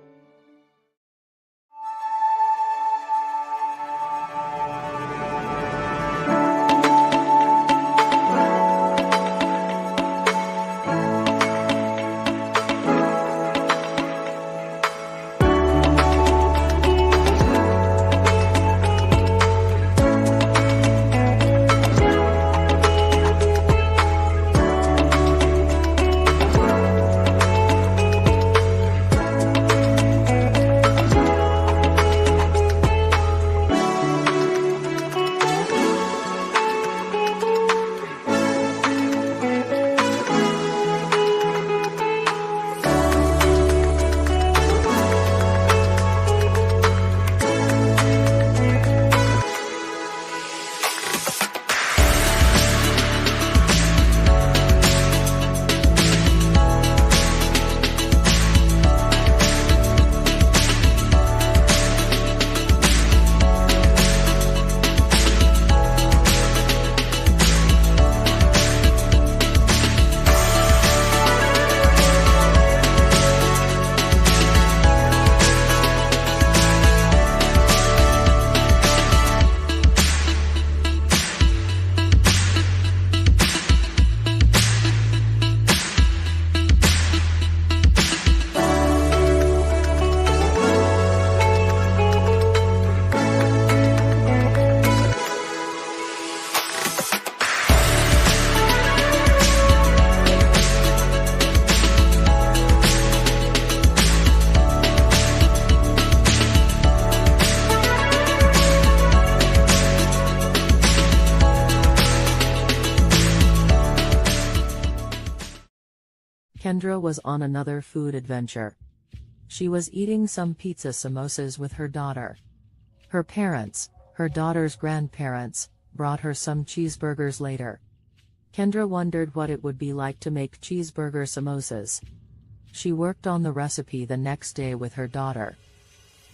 Kendra was on another food adventure. She was eating some pizza samosas with her daughter. Her parents, her daughter's grandparents, brought her some cheeseburgers later. Kendra wondered what it would be like to make cheeseburger samosas. She worked on the recipe the next day with her daughter.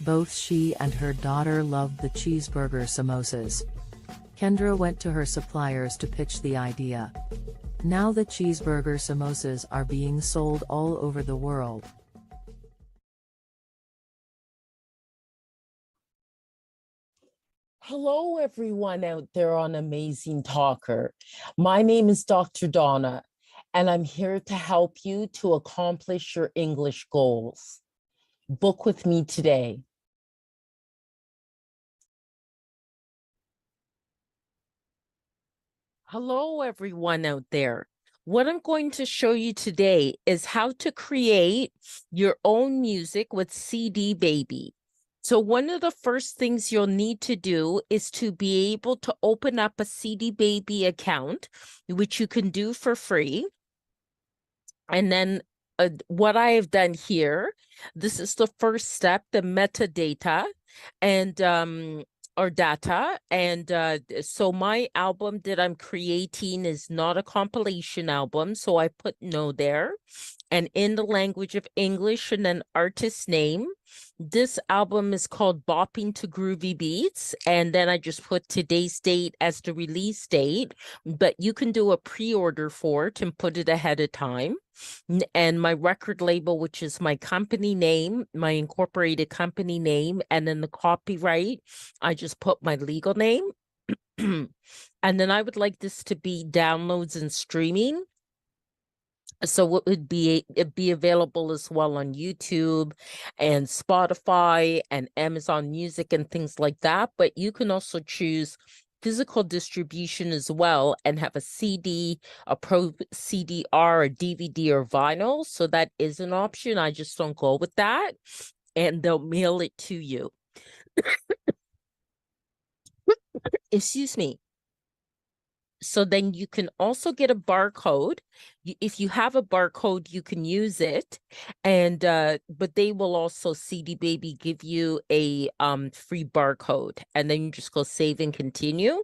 Both she and her daughter loved the cheeseburger samosas. Kendra went to her suppliers to pitch the idea. Now the cheeseburger samosas are being sold all over the world.
Hello, everyone out there on Amazing Talker. My name is Dr. Donna, and I'm here to help you to accomplish your English goals. Book with me today. Hello, everyone out there. What I'm going to show you today is how to create your own music with CD Baby. So one of the first things you'll need to do is to be able to open up a CD Baby account, which you can do for free. And then what I have done here, this is the first step, the metadata and or data. And so my album that I'm creating is not a compilation album. So I put no there. And in the language of English and an artist name. This album is called Bopping to Groovy Beats. And then I just put today's date as the release date. But you can do a pre-order for it and put it ahead of time. And my record label, which is my company name, my incorporated company name, and then the copyright, I just put my legal name. And then I would like this to be downloads and streaming. So it'd be available as well on YouTube and Spotify and Amazon Music and things like that. But you can also choose physical distribution as well and have a CD, a Pro CD-R, a DVD, or vinyl. So that is an option. I just don't go with that. And they'll mail it to you. Excuse me. So then you can also get a barcode. If you have a barcode, you can use it. And but they will also, CD Baby, give you a free barcode. And then you just go save and continue.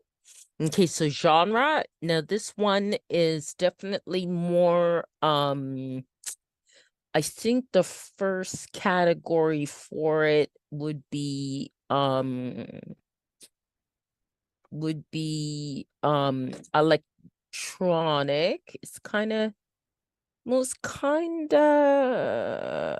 Okay, so genre. Now this one is definitely more I think the first category for it would be electronic. It's kind of most kind of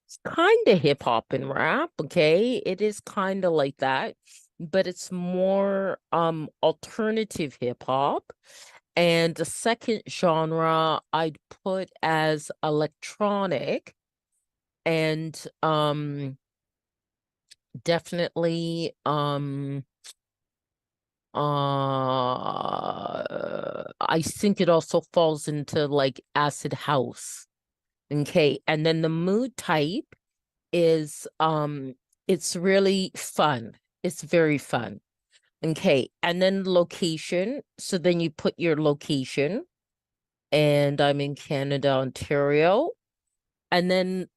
it's kind of hip hop and rap. Okay, it is kind of like that, but it's more alternative hip hop. And the second genre I'd put as electronic, and definitely I think it also falls into like acid house. Okay, and then the mood type is it's really fun. It's very fun. Okay, and then location. So then you put your location, and I'm in Canada, Ontario. And then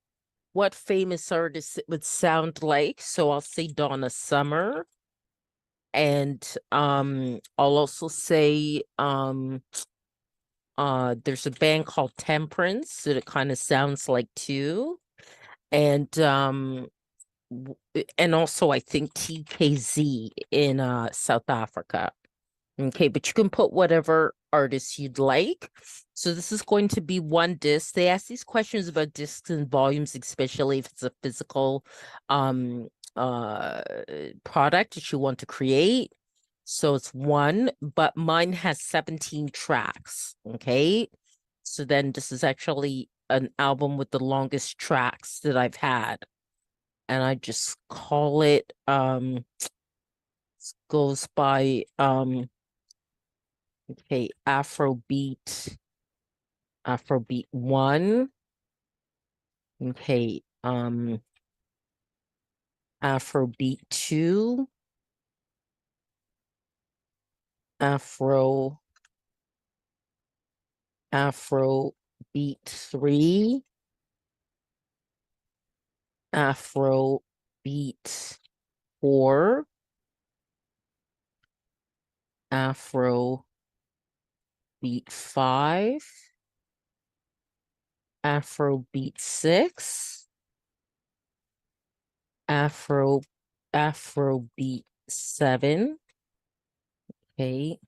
what famous artist it would sound like. So I'll say Donna Summer. And I'll also say there's a band called Temperance that it kind of sounds like too. And also I think TKZ in South Africa. Okay, but you can put whatever artist you'd like. So this is going to be one disc. They ask these questions about discs and volumes, especially if it's a physical product that you want to create. So it's one, but mine has 17 tracks. Okay, so then this is actually an album with the longest tracks that I've had. And I just call it goes by okay, Afrobeat 1. Okay, Afrobeat 2. Afrobeat 3. Afrobeat 4. Afrobeat 5. Afrobeat 6. Afrobeat 7. Okay.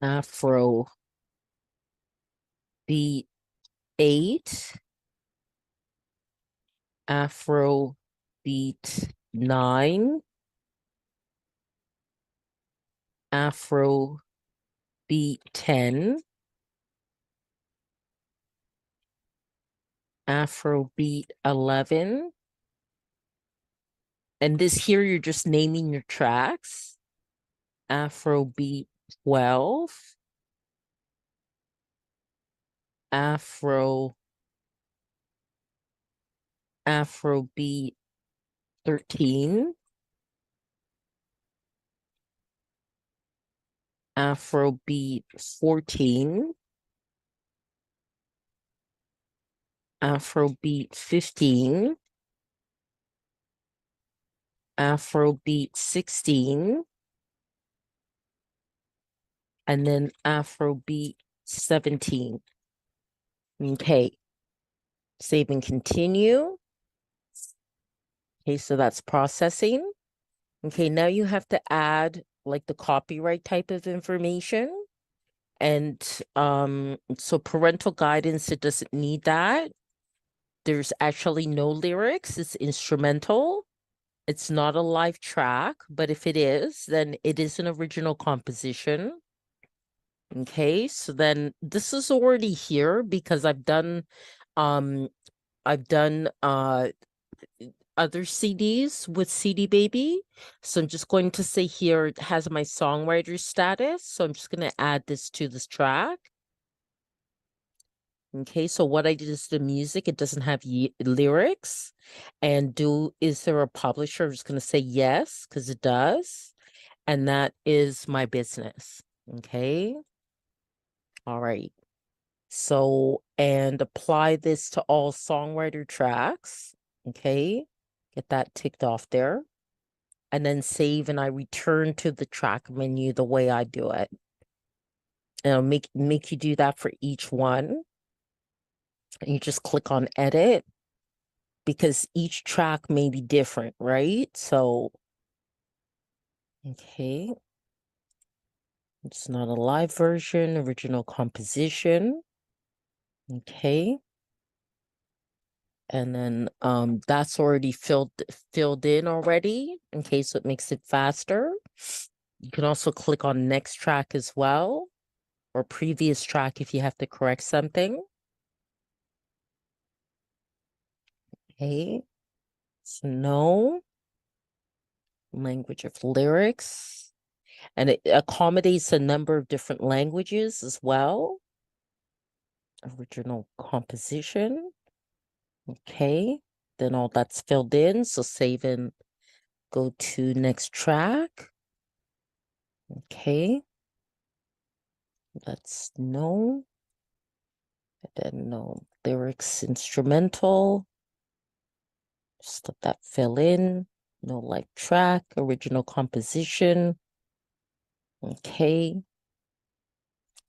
Afrobeat 8. Afrobeat 9. Afrobeat 10. Afrobeat 11. And this here, you're just naming your tracks. Afrobeat 12, Afrobeat 13, Afrobeat 14, Afrobeat 15, Afrobeat 16, and then Afrobeat 17. Okay, save and continue. Okay, so that's processing. Okay, now you have to add like the copyright type of information. And so parental guidance, it doesn't need that. There's actually no lyrics, it's instrumental. It's not a live track, but if it is, then it is an original composition. Okay, so then this is already here because I've done other CDs with CD Baby. So I'm just going to say here it has my songwriter status. So I'm just going to add this to this track. Okay, so what I did is the music, it doesn't have lyrics. And is there a publisher? I'm just going to say yes, because it does. And that is my business. Okay. All right. So, and apply this to all songwriter tracks. Okay. Get that ticked off there. And then save, and I return to the track menu the way I do it. And I'll make you do that for each one. And you just click on edit because each track may be different, right? So, okay. It's not a live version, original composition. Okay. And then that's already filled in already, okay, so it makes it faster. You can also click on next track as well, or previous track if you have to correct something. Okay, so no language of lyrics, and it accommodates a number of different languages as well. Original composition. Okay, then all that's filled in, so save and go to next track. Okay, that's no, and then no lyrics, instrumental. Just let that fill in. No live track, original composition. Okay,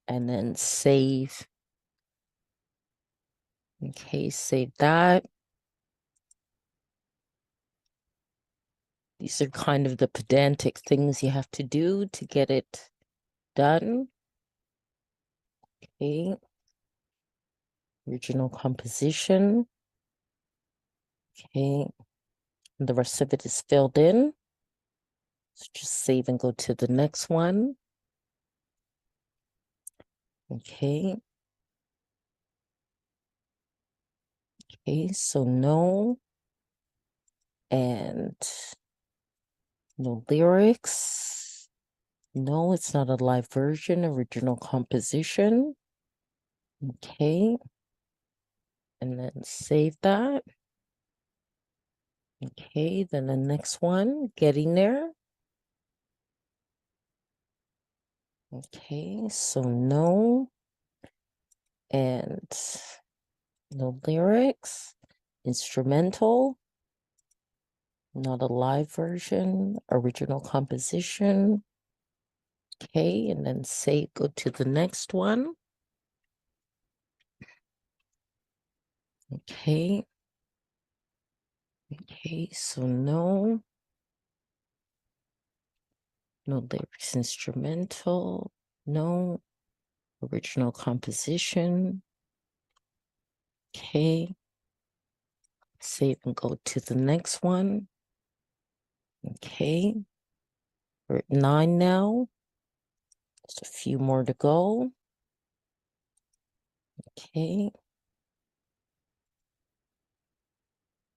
and then save. Okay, save that. These are kind of the pedantic things you have to do to get it done. Okay. Original composition. Okay. And the rest of it is filled in. So just save and go to the next one. Okay. Okay, so no. And no lyrics. No, it's not a live version, original composition. Okay. And then save that. Okay, then the next one, getting there. Okay, so no. And no lyrics. Instrumental. Not a live version, original composition. Okay, and then say, go to the next one. Okay. Okay, so no. No lyrics, instrumental. No. Original composition. Okay. Save and go to the next one. Okay. We're at 9 now. Just a few more to go. Okay.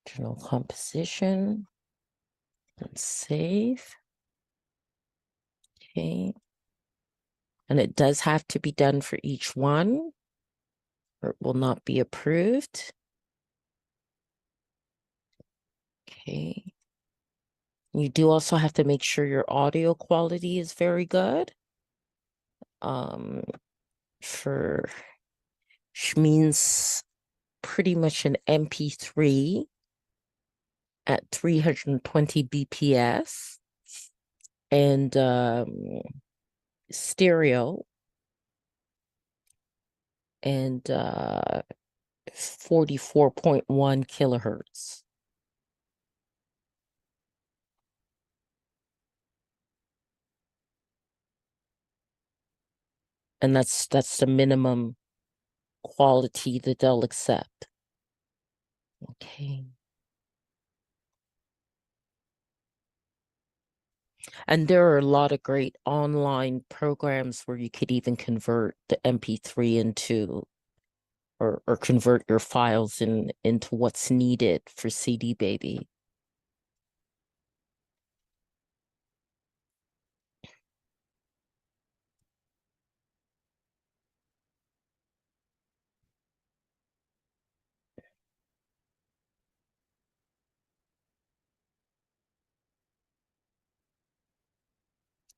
Original composition. And save. Okay. And it does have to be done for each one, or it will not be approved. Okay. You do also have to make sure your audio quality is very good. For which means pretty much an MP3 at 320 BPS and stereo and 44.1 kilohertz. And that's the minimum quality that they'll accept. Okay. And there are a lot of great online programs where you could even convert the MP3 into or convert your files into what's needed for CD Baby.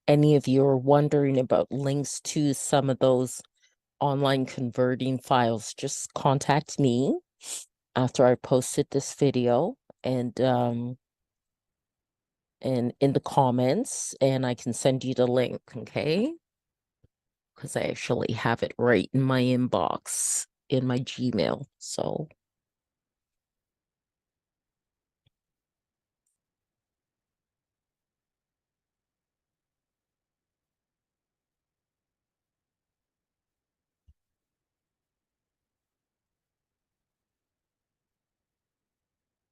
Any of you are wondering about links to some of those online converting files, just contact me after I posted this video and in the comments, and I can send you the link, okay? Because I actually have it right in my inbox in my Gmail. So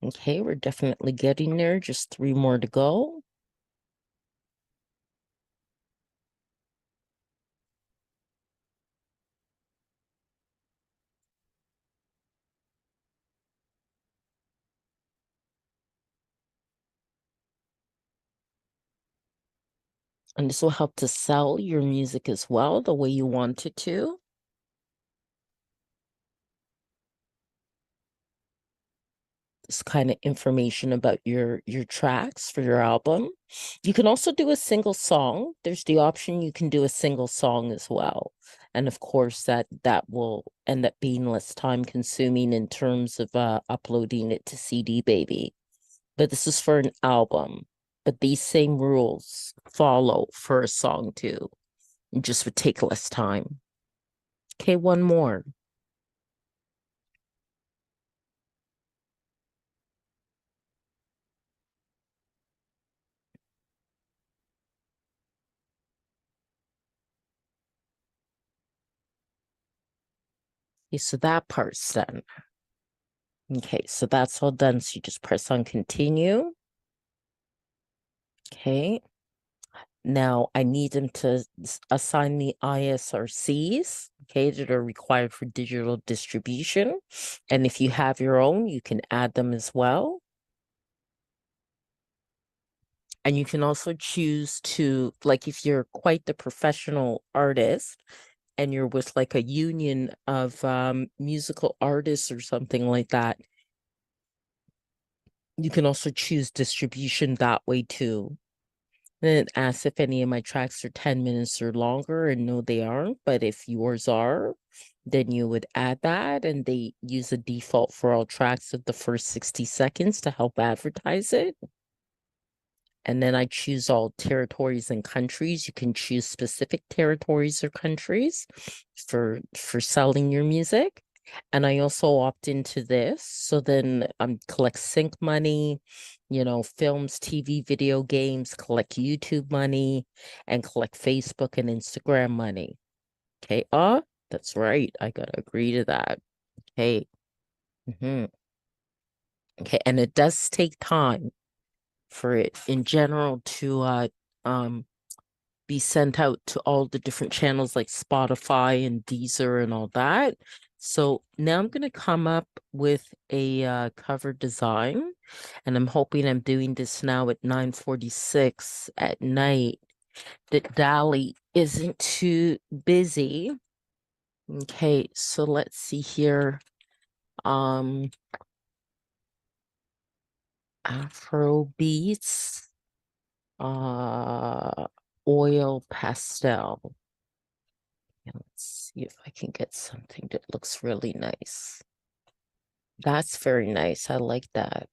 okay, we're definitely getting there. Just 3 more to go. And this will help to sell your music as well, the way you want it to. This kind of information about your tracks for your album. You can also do a single song. There's the option you can do a single song as well. And of course that will end up being less time consuming in terms of uploading it to CD Baby. But this is for an album. But these same rules follow for a song too. It just would take less time. Okay, one more. Okay, so that part's done. Okay, so that's all done. So you just press on continue. Okay. Now I need them to assign the ISRCs, okay, that are required for digital distribution. And if you have your own, you can add them as well. And you can also choose to, like, if you're quite the professional artist and you're with like a union of musical artists or something like that, you can also choose distribution that way too. And it asks if any of my tracks are 10 minutes or longer, and no, they aren't. But if yours are, then you would add that, and they use a default for all tracks of the first 60 seconds to help advertise it. And then I choose all territories and countries. You can choose specific territories or countries for selling your music. And I also opt into this. So then collect sync money, you know, films, TV, video games, collect YouTube money, and collect Facebook and Instagram money. Okay. That's right. I gotta agree to that. Okay. Okay. And it does take time for it in general to be sent out to all the different channels like Spotify and Deezer and all that. So now I'm going to come up with a cover design, and I'm hoping I'm doing this now at 9:46 at night that Dolly isn't too busy. Okay, so let's see here. Afro beats, oil pastel. Let's see if I can get something that looks really nice. That's very nice. I like that.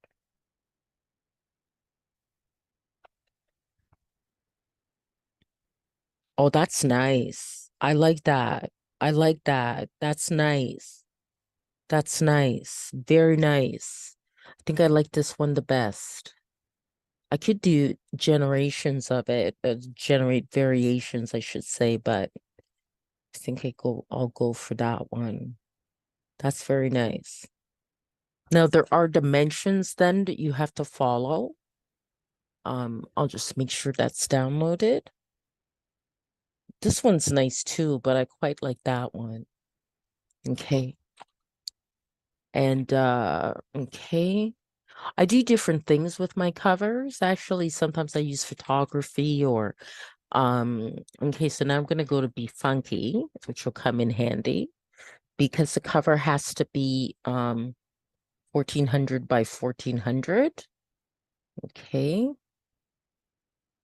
Oh, that's nice. I like that. I like that. That's nice. That's nice. Very nice. I think I like this one the best. I could do generations of it, generate variations, I should say, but I think I'll go for that one. That's very nice. Now there are dimensions then that you have to follow. I'll just make sure that's downloaded. This one's nice too, but I quite like that one. Okay. And okay. I do different things with my covers. Actually, sometimes I use photography or okay, so now I'm gonna go to Be Funky, which will come in handy because the cover has to be 1400 by 1400. Okay.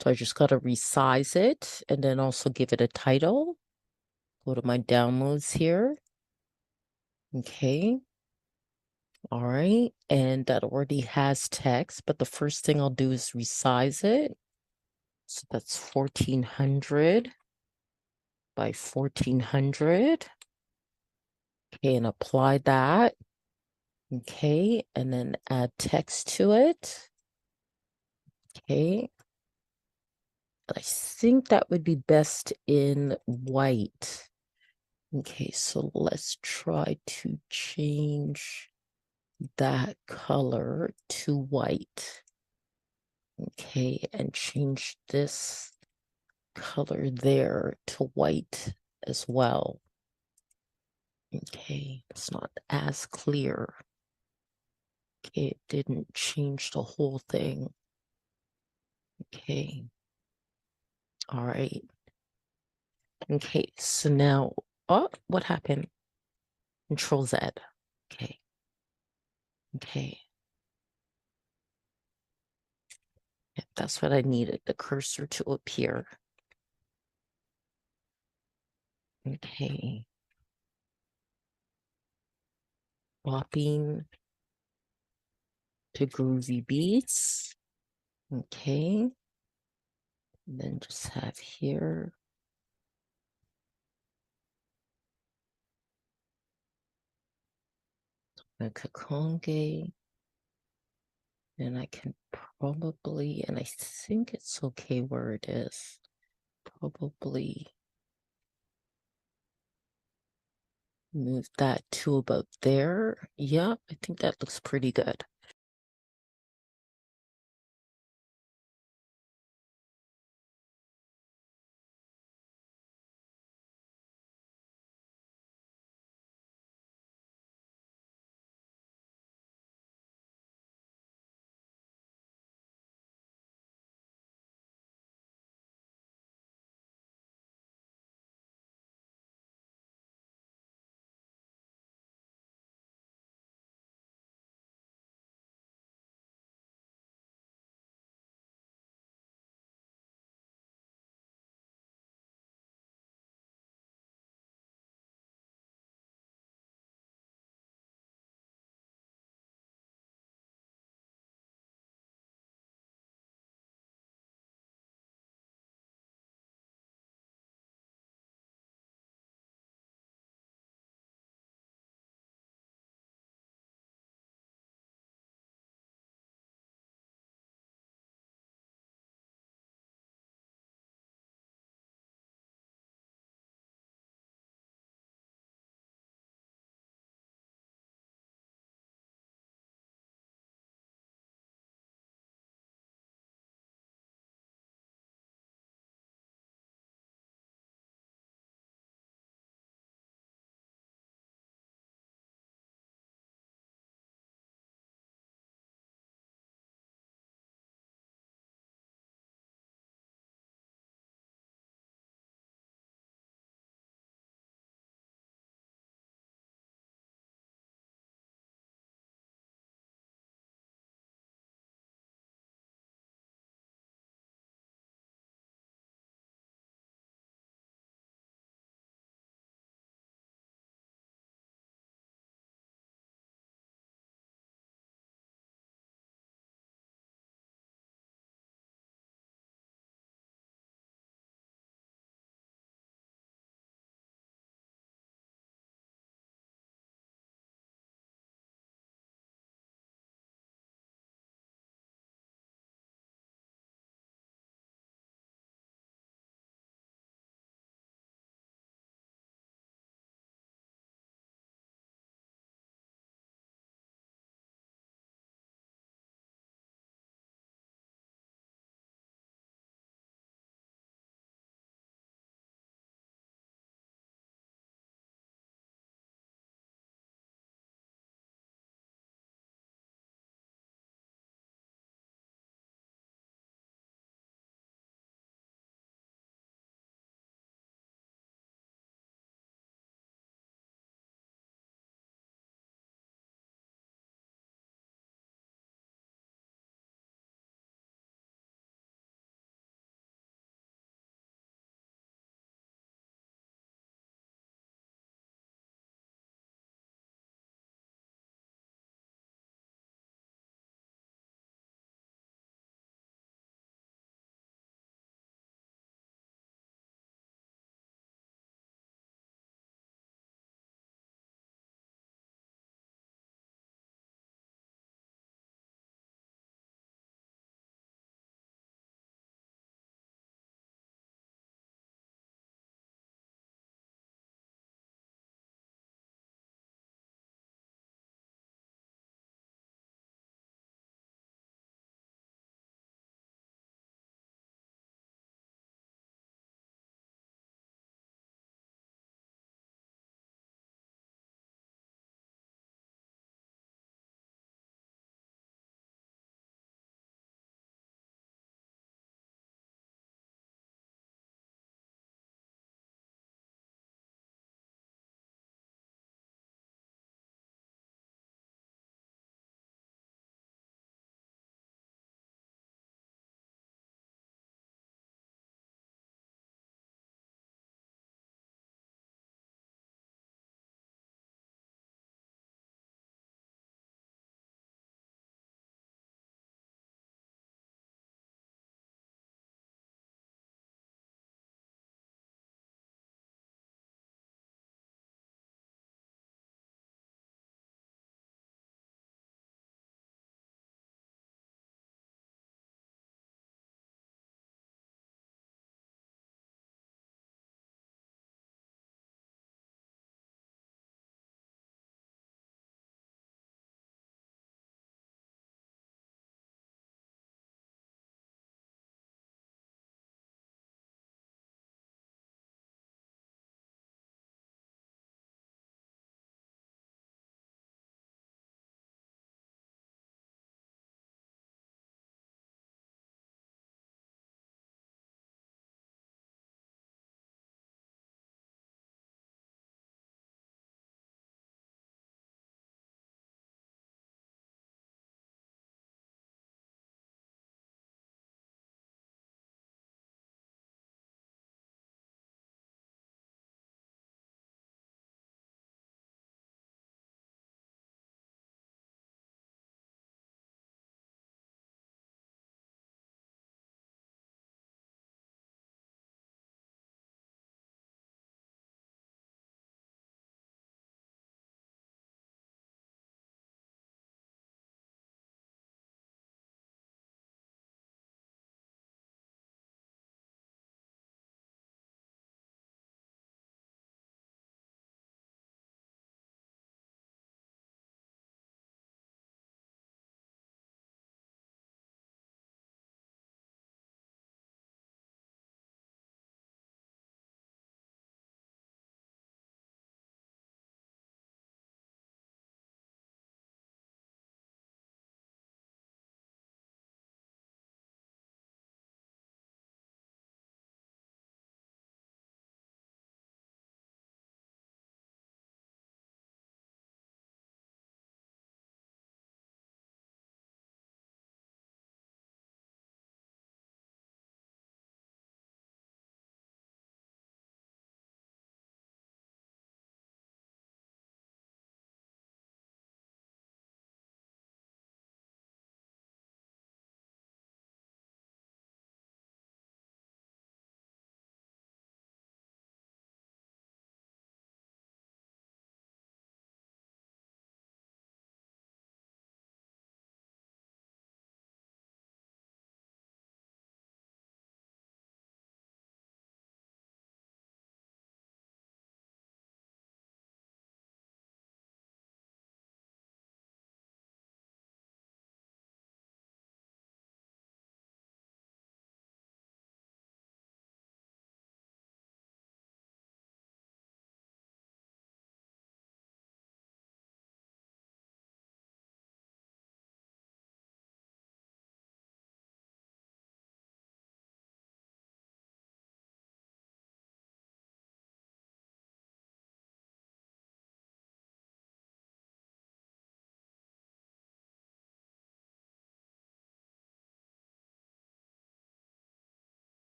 So I just gotta resize it and then also give it a title. Go to my downloads here. Okay. All right. And that already has text, but the first thing I'll do is resize it. So that's 1400 by 1400. Okay, and apply that. Okay, and then add text to it. Okay. I think that would be best in white. Okay, so let's try to change that color to white. Okay, and change this color there to white as well. Okay, it's not as clear. Okay, it didn't change the whole thing. Okay. All right. Okay, so now, oh, what happened? Control Z. Okay. Okay. Yep, that's what I needed, the cursor to appear. Okay. Swapping to groovy beats. Okay. And then just have here. Donna Kakonge. And I can probably, and I think it's okay where it is. Probably move that to about there. Yeah, I think that looks pretty good.